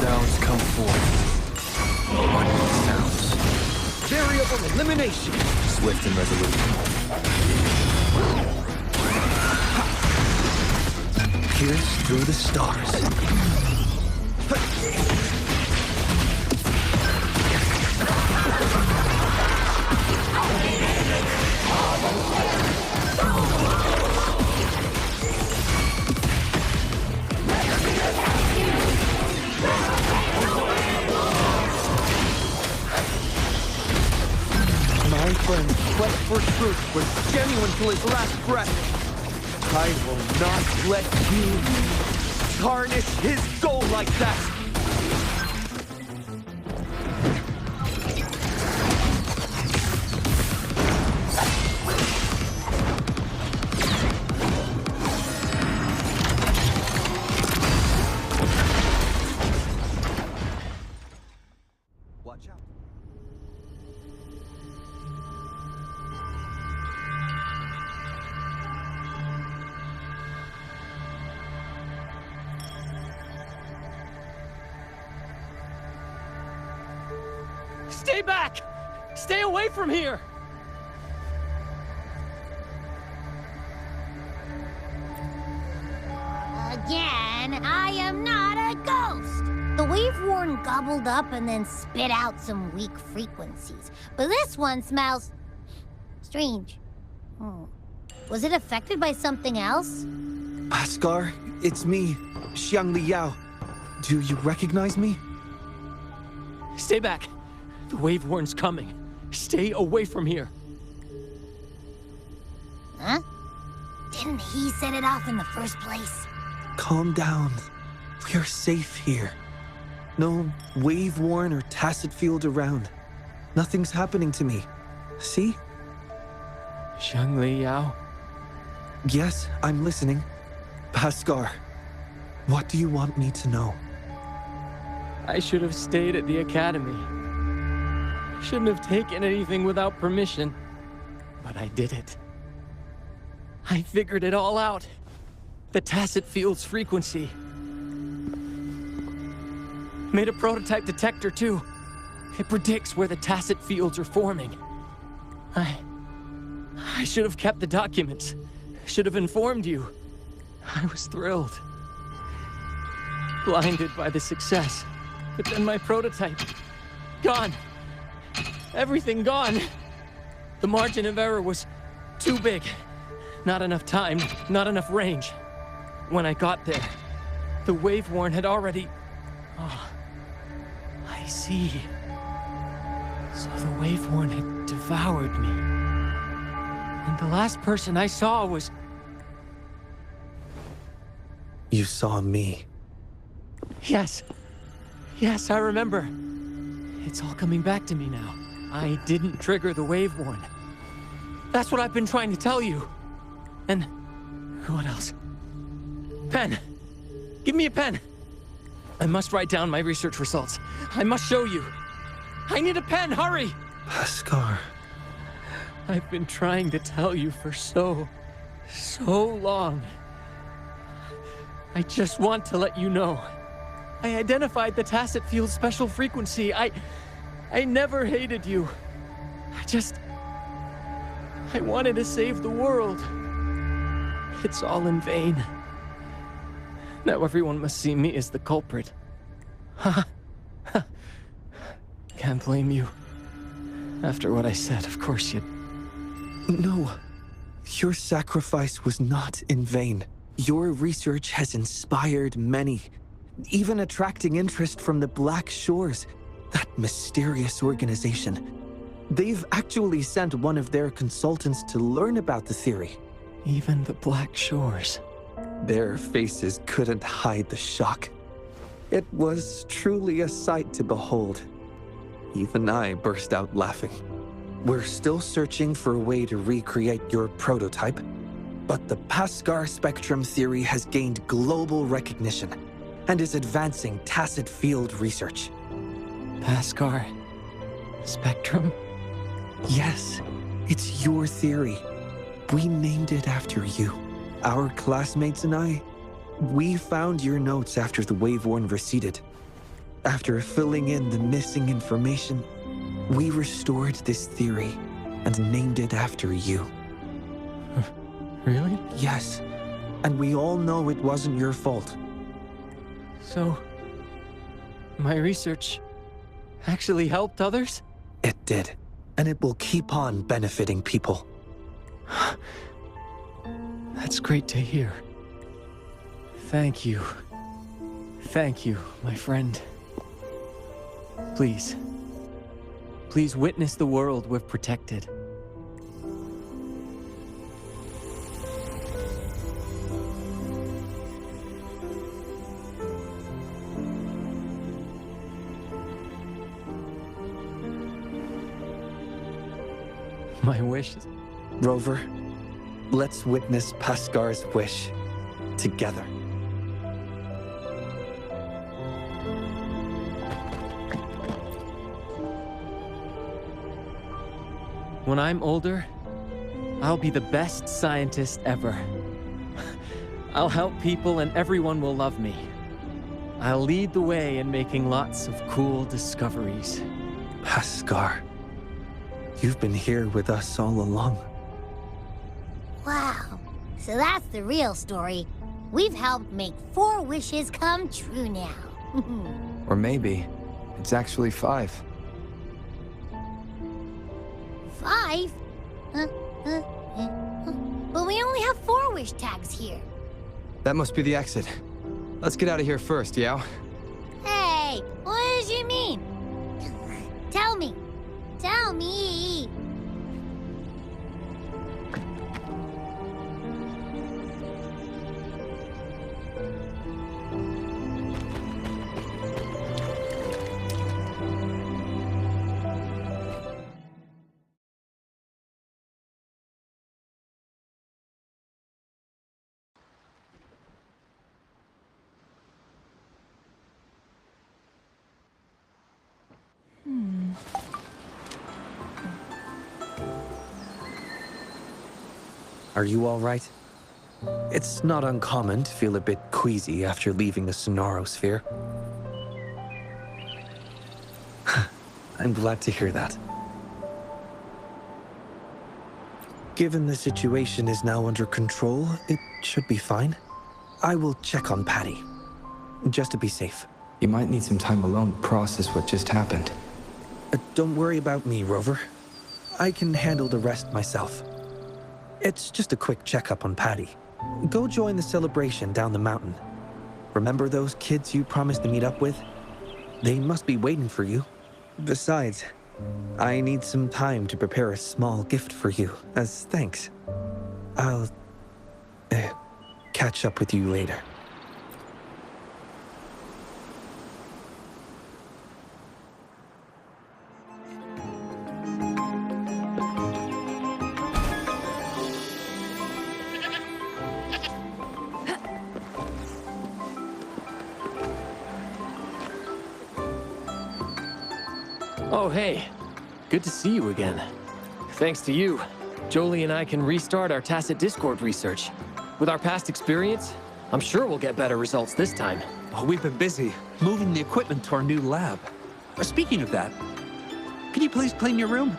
Sounds come forth. What sounds? Variable elimination. Swift and resolute. Pierce through the stars. My friend's quest for truth was genuine till his last breath. I will not let you tarnish his goal like that! Watch out. Stay back! Stay away from here! Again, I am not a ghost. The wave-worn gobbled up and then spit out some weak frequencies. But this one smells strange. Was it affected by something else? Scar, it's me, Xiangli Yao. Do you recognize me? Stay back. The wave-worn's coming. Stay away from here. Huh? Didn't he set it off in the first place? Calm down. We're safe here. No wave-worn or tacit field around. Nothing's happening to me. See? Xiangli Yao? Yes, I'm listening. Bhaskar, what do you want me to know? I should have stayed at the academy. Shouldn't have taken anything without permission. But I did it. I figured it all out. The tacit field's frequency. Made a prototype detector, too. It predicts where the tacit fields are forming. I should have kept the documents. Should have informed you. I was thrilled. Blinded by the success. But then my prototype... gone. Everything gone. The margin of error was too big. Not enough time, not enough range. When I got there, the wave-worn had already... Oh, I see. So the wave-worn had devoured me. And the last person I saw was... You saw me. Yes. Yes, I remember. It's all coming back to me now. I didn't trigger the wave-worn. That's what I've been trying to tell you. And... what else? Pen! Give me a pen! I must write down my research results. I must show you. I need a pen, hurry! Bhaskar. I've been trying to tell you for so long. I just want to let you know. I identified the tacit field special frequency. I never hated you. I wanted to save the world. It's all in vain. Now everyone must see me as the culprit. Can't blame you. After what I said, of course you'd... No. Your sacrifice was not in vain. Your research has inspired many, even attracting interest from the Black Shores, that mysterious organization. They've actually sent one of their consultants to learn about the theory. Even the Black Shores. Their faces couldn't hide the shock. It was truly a sight to behold. Even I burst out laughing. We're still searching for a way to recreate your prototype, but the Bhaskar spectrum theory has gained global recognition and is advancing tacit field research. Bhaskar spectrum? Yes, it's your theory. We named it after you. Our classmates and I, we found your notes after the wave-worn receded. After filling in the missing information, we restored this theory and named it after you. Really? Yes, and we all know it wasn't your fault. So, my research actually helped others? It did, and it will keep on benefiting people. That's great to hear. Thank you. Thank you, my friend. Please. Please witness the world we've protected. My wish is... Rover, let's witness Bhaskar's wish together. When I'm older, I'll be the best scientist ever. I'll help people and everyone will love me. I'll lead the way in making lots of cool discoveries. Bhaskar, you've been here with us all along. Wow. So that's the real story. We've helped make 4 wishes come true now. Or maybe it's actually 5. 5? But we only have 4 wish tags here. That must be the exit. Let's get out of here first, Yao. Hey, what did you mean? Tell me. Tell me. Are you all right? It's not uncommon to feel a bit queasy after leaving the Sonarosphere. I'm glad to hear that. Given the situation is now under control, it should be fine. I will check on Patty, just to be safe. You might need some time alone to process what just happened. Don't worry about me, Rover. I can handle the rest myself. It's just a quick checkup on Patty. Go join the celebration down the mountain. Remember those kids you promised to meet up with? They must be waiting for you. Besides, I need some time to prepare a small gift for you as thanks. I'll catch up with you later. Oh, hey. Good to see you again. Thanks to you, Jolie and I can restart our tacit discord research. With our past experience, I'm sure we'll get better results this time. Oh, we've been busy moving the equipment to our new lab. Speaking of that, can you please clean your room?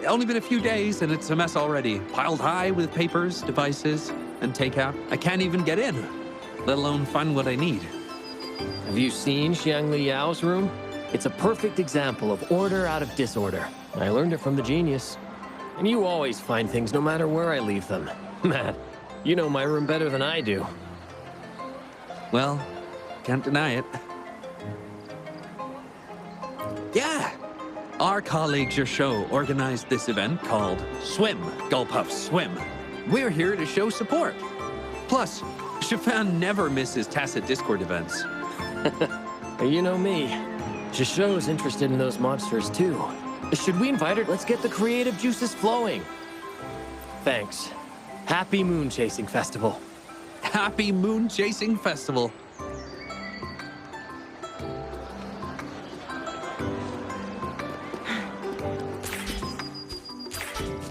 Only been a few days and it's a mess already. Piled high with papers, devices, and takeout. I can't even get in, let alone find what I need. Have you seen Xiangli Yao's room? It's a perfect example of order out of disorder. I learned it from the genius. And you always find things no matter where I leave them. Matt, you know my room better than I do. Well, can't deny it. Yeah! Our colleague Show organized this event called Swim, Gulpuff Swim. We're here to show support. Plus, Shifan never misses tacit discord events. You know me. Shishou's interested in those monsters too. Should we invite her? Let's get the creative juices flowing. Thanks. Happy Moon Chasing Festival. Happy Moon Chasing Festival.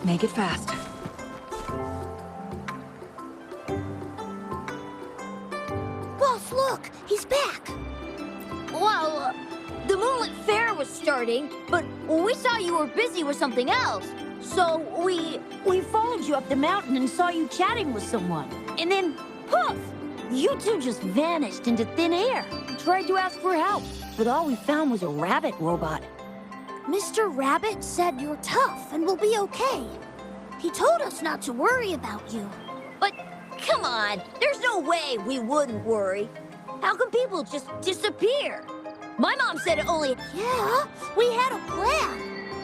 Make it fast. Boss, look! He's back! Well, the Moonlit Fair was starting, but we saw you were busy with something else. So we followed you up the mountain and saw you chatting with someone. And then, poof! You two just vanished into thin air. We tried to ask for help, but all we found was a rabbit robot. Mr. Rabbit said you're tough and will be okay. He told us not to worry about you. But come on, there's no way we wouldn't worry. How can people just disappear? My mom said it only... Yeah, we had a plan.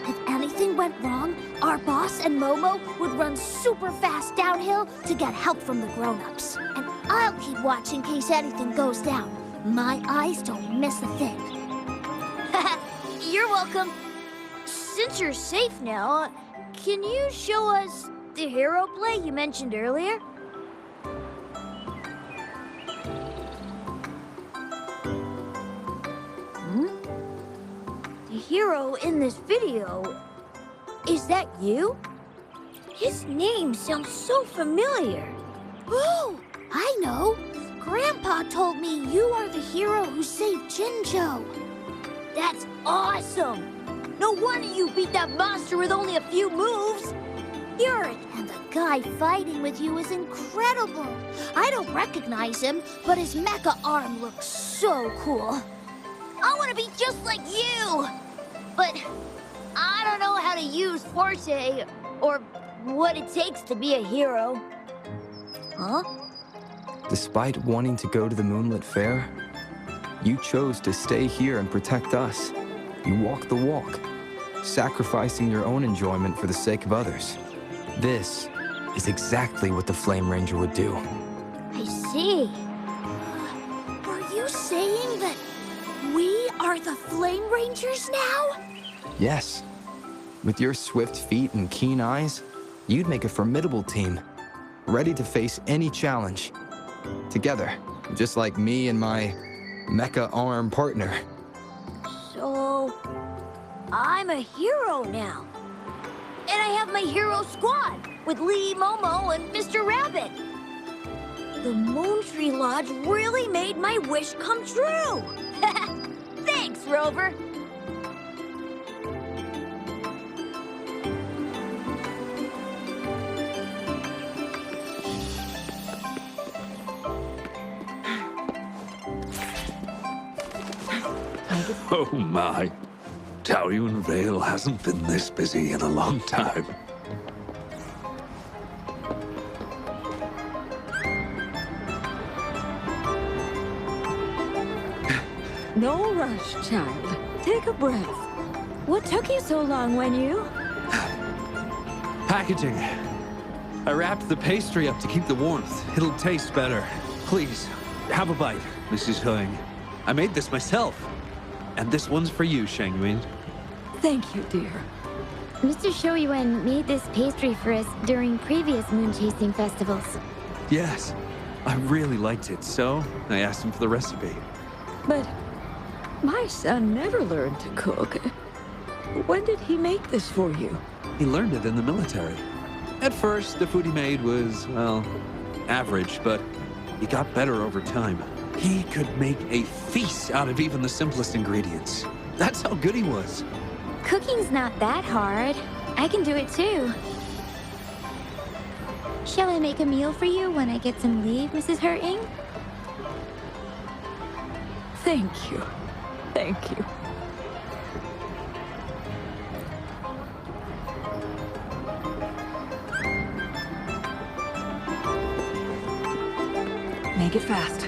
If anything went wrong, our boss and Momo would run super fast downhill to get help from the grown-ups. And I'll keep watch in case anything goes down. My eyes don't miss a thing. You're welcome. Since you're safe now, can you show us the hero play you mentioned earlier? The hero in this video, is that you? His name sounds so familiar. Oh, I know. Grandpa told me you are the hero who saved Jinjo. That's awesome! No wonder you beat that monster with only a few moves! You're it, and the guy fighting with you is incredible. I don't recognize him, but his mecha arm looks so cool. I want to be just like you! But I don't know how to use Forte or what it takes to be a hero. Huh? Despite wanting to go to the Moonlit Fair, you chose to stay here and protect us. You walk the walk, sacrificing your own enjoyment for the sake of others. This is exactly what the Flame Ranger would do. I see. Are you saying that we are the Flame Rangers now? Yes. With your swift feet and keen eyes, you'd make a formidable team, ready to face any challenge. Together, just like me and my mecha arm partner. So, I'm a hero now. And I have my hero squad with Lee, Momo, and Mr. Rabbit. The Moon Tree Lodge really made my wish come true. Thanks, Rover. Oh my. Taoyuan Vale hasn't been this busy in a long time. No rush, child. Take a breath. What took you so long, Wenyu? Packaging. I wrapped the pastry up to keep the warmth. It'll taste better. Please, have a bite, Mrs. Huang. I made this myself. And this one's for you, Shangyuan. Thank you, dear. Mr. Shoyuan made this pastry for us during previous moon chasing festivals. Yes, I really liked it, so I asked him for the recipe. But my son never learned to cook. When did he make this for you? He learned it in the military. At first, the food he made was, well, average, but he got better over time. He could make a feast out of even the simplest ingredients. That's how good he was. Cooking's not that hard. I can do it too. Shall I make a meal for you when I get some leave, Mrs. Hurting? Thank you. Thank you. Make it fast.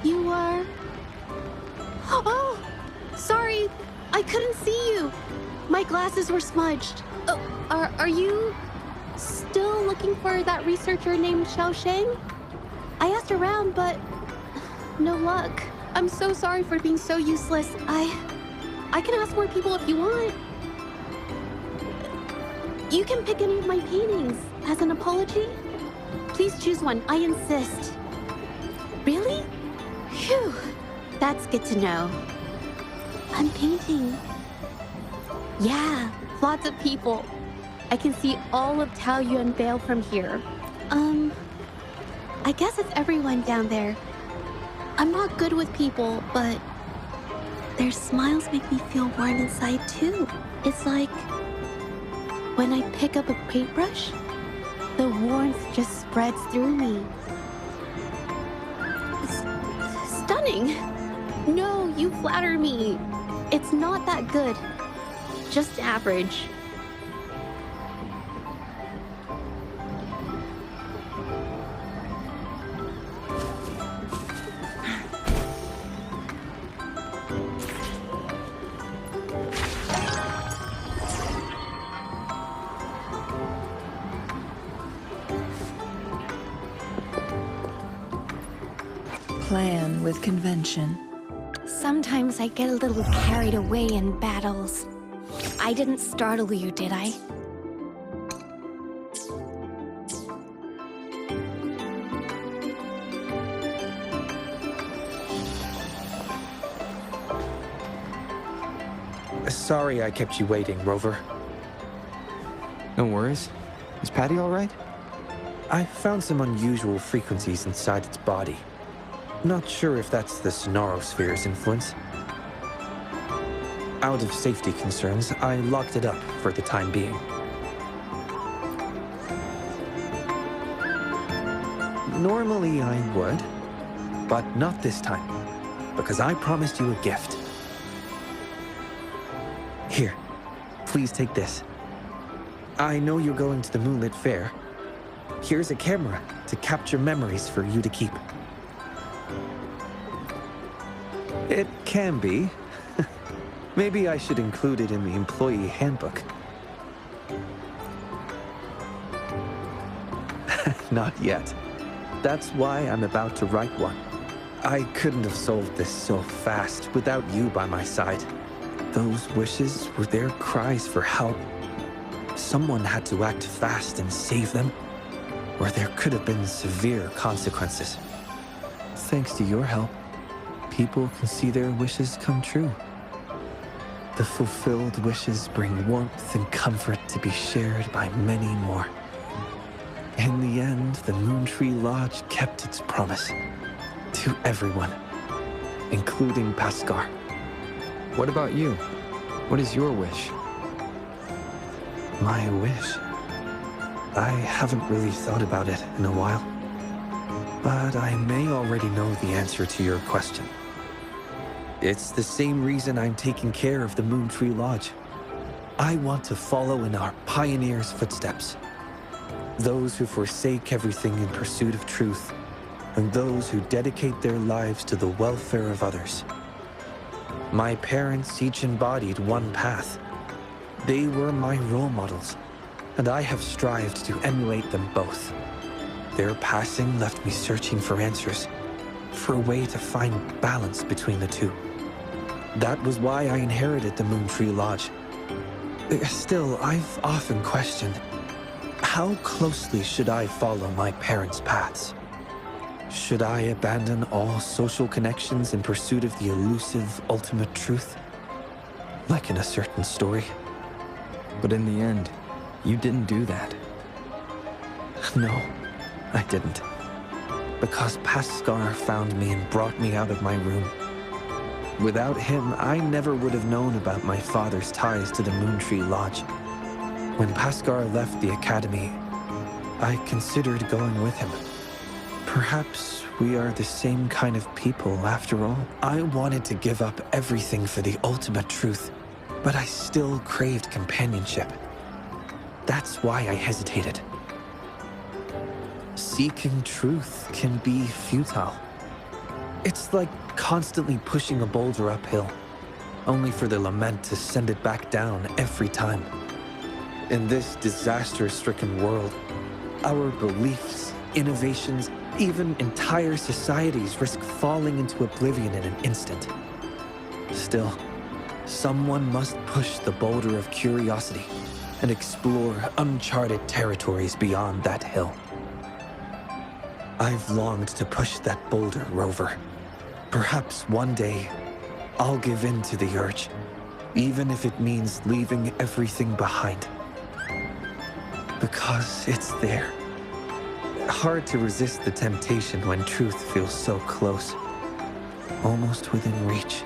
You are... Oh! Sorry, I couldn't see you. My glasses were smudged. Oh, are you still looking for that researcher named Xiao Sheng? I asked around, but no luck. I'm so sorry for being so useless. I can ask more people if you want. You can pick any of my paintings as an apology. Please choose one, I insist. Really? Phew, that's good to know. I'm painting. Yeah, lots of people. I can see all of Taoyuan Vale from here. I guess it's everyone down there. I'm not good with people, but their smiles make me feel warm inside too. It's like when I pick up a paintbrush, the warmth just spreads through me. It's stunning. No, you flatter me. It's not that good. Just average. Plan with convention. Sometimes I get a little carried away in battles. I didn't startle you, did I? Sorry I kept you waiting, Rover. No worries. Is Patty all right? I found some unusual frequencies inside its body. Not sure if that's the Sonosphere's influence. Out of safety concerns, I locked it up for the time being. Normally I would, but not this time, because I promised you a gift. Here, please take this. I know you're going to the Moonlit Fair. Here's a camera to capture memories for you to keep. It can be. Maybe I should include it in the employee handbook. Not yet. That's why I'm about to write one. I couldn't have solved this so fast without you by my side. Those wishes were their cries for help. Someone had to act fast and save them, or there could have been severe consequences. Thanks to your help, people can see their wishes come true. The fulfilled wishes bring warmth and comfort to be shared by many more. In the end, the Moontree Lodge kept its promise to everyone, including Paskar. What about you? What is your wish? My wish? I haven't really thought about it in a while. But I may already know the answer to your question. It's the same reason I'm taking care of the Moontree Lodge. I want to follow in our pioneers' footsteps. Those who forsake everything in pursuit of truth, and those who dedicate their lives to the welfare of others. My parents each embodied one path. They were my role models, and I have strived to emulate them both. Their passing left me searching for answers, for a way to find balance between the two. That was why I inherited the Moontree Lodge. Still, I've often questioned, how closely should I follow my parents' paths? Should I abandon all social connections in pursuit of the elusive ultimate truth? Like in a certain story? But in the end, you didn't do that. No, I didn't. Because Paskar found me and brought me out of my room. Without him, I never would have known about my father's ties to the Moontree Lodge. When Paskar left the academy, I considered going with him. Perhaps we are the same kind of people after all. I wanted to give up everything for the ultimate truth, but I still craved companionship. That's why I hesitated. Seeking truth can be futile. It's like constantly pushing a boulder uphill, only for the lament to send it back down every time. In this disaster-stricken world, our beliefs, innovations, even entire societies risk falling into oblivion in an instant. Still, someone must push the boulder of curiosity and explore uncharted territories beyond that hill. I've longed to push that boulder, Rover. Perhaps one day, I'll give in to the urge, even if it means leaving everything behind. Because it's there. Hard to resist the temptation when truth feels so close, almost within reach.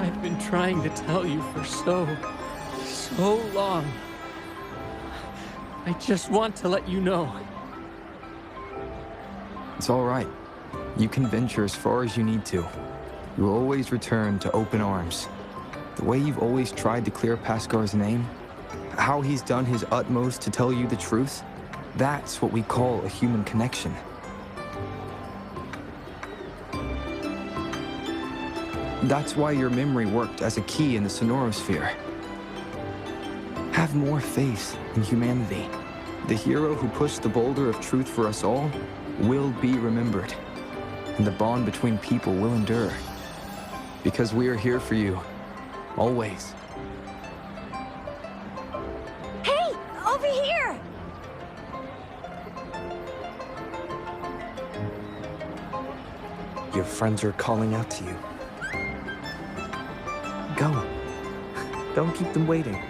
I've been trying to tell you for so long. I just want to let you know. It's all right. You can venture as far as you need to. You will always return to open arms. The way you've always tried to clear Paskar's name, how he's done his utmost to tell you the truth, that's what we call a human connection. That's why your memory worked as a key in the Sonorosphere. Have more faith in humanity. The hero who pushed the boulder of truth for us all will be remembered, and the bond between people will endure. Because we are here for you, always. Hey, over here! Your friends are calling out to you. Go. Don't keep them waiting.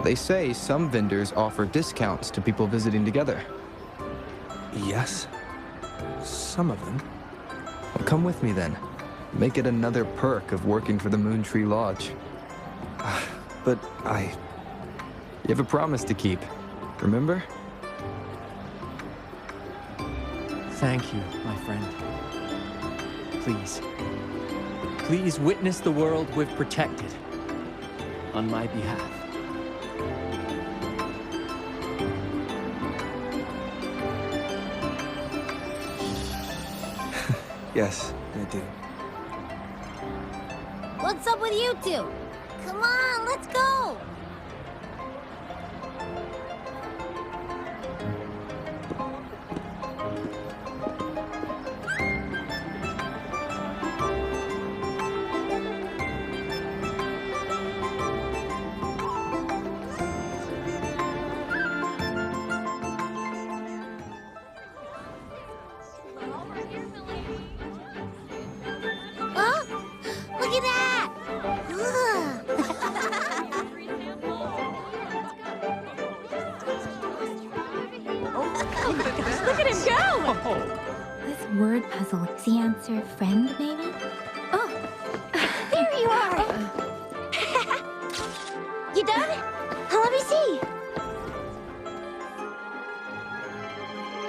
They say some vendors offer discounts to people visiting together. Yes. Some of them. Well, come with me then. Make it another perk of working for the Moontree Lodge. But You have a promise to keep, remember? Thank you, my friend. Please. Please witness the world we've protected. On my behalf. Yes, I do. What's up with you two? Come on, let's go! Word puzzle. Is the answer friend, maybe? Oh, there you are! You done? Let me see.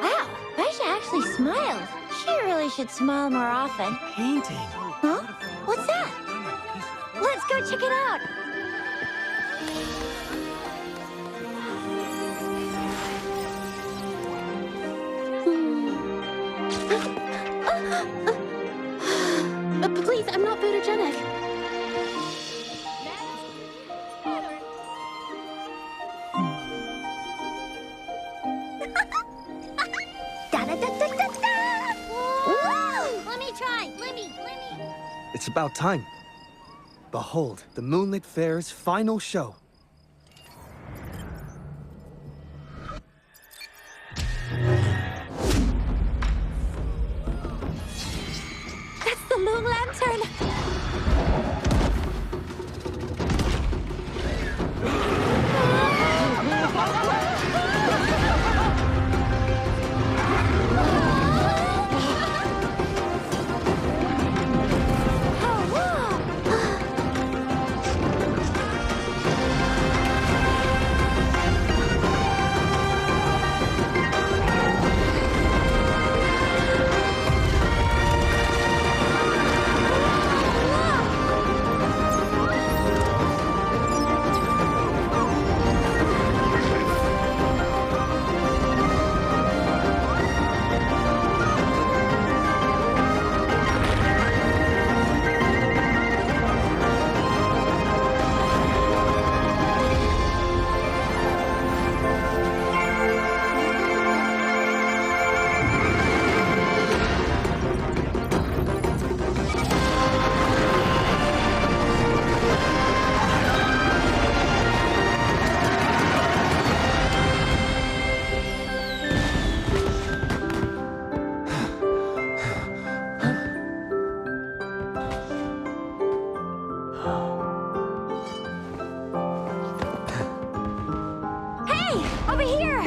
Wow, Aisha actually smiled. She really should smile more often. Painting. Huh? What's that? Let's go check it out. Please, I'm not photogenic. Let me try. Let me. It's about time. Behold, the Moonlit Fair's final show. That's the moon lantern. Over here!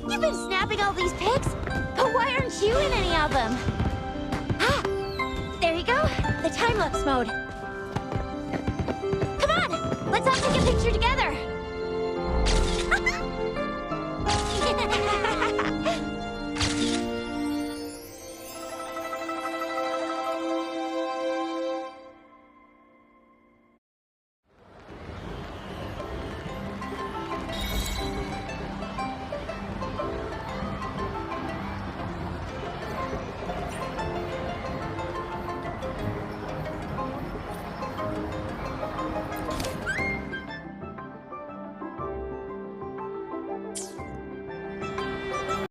You've been snapping all these pics, but why aren't you in any of them? Ah, there you go, the time-lapse mode. Come on, let's all take a picture together.